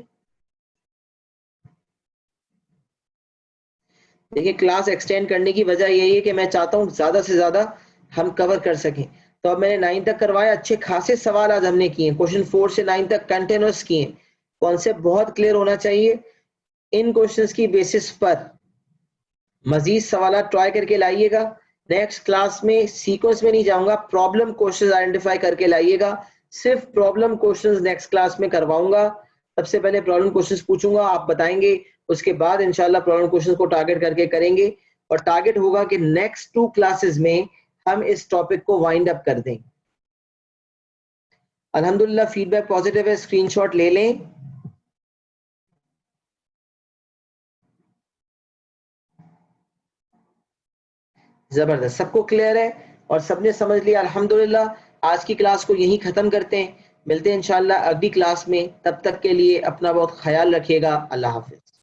देखिए, क्लास एक्सटेंड करने की वजह यही है कि मैं चाहता हूं ज्यादा से ज्यादा हम कवर कर सकें. तो अब मैंने 9 तक करवाया, अच्छे खासे सवाल आज हमने किए. क्वेश्चन 4 से 9 तक कंटिन्यूअस किए. कॉन्सेप्ट बहुत क्लियर होना चाहिए. इन क्वेश्चंस की बेसिस पर मजीद सवाल ट्राई करके लाइएगा. नेक्स्ट क्लास में सीक्वेंस में नहीं जाऊंगा, प्रॉब्लम क्वेश्चंस आइडेंटिफाई करके लाइएगा. सिर्फ प्रॉब्लम क्वेश्चंस नेक्स्ट क्लास में करवाऊंगा. सबसे पहले प्रॉब्लम क्वेश्चंस पूछूंगा, आप बताएंगे, उसके बाद इंशाल्लाह प्रॉब्लम क्वेश्चंस को टारगेट करके करेंगे. और टारगेट होगा कि नेक्स्ट 2 क्लासेस में हम इस टॉपिक को वाइंड अप कर दें. अल्हम्दुलिल्लाह फीडबैक पॉजिटिव है, स्क्रीनशॉट ले लें. जबरदस्त, सबको क्लियर है और सबने समझ लिया अल्हम्दुलिल्लाह. आज की क्लास को यहीं खत्म करते हैं. मिलते हैं इंशाल्लाह अगली क्लास में. तब तक के लिए अपना बहुत ख्याल रखिएगा. अल्लाह हाफिज.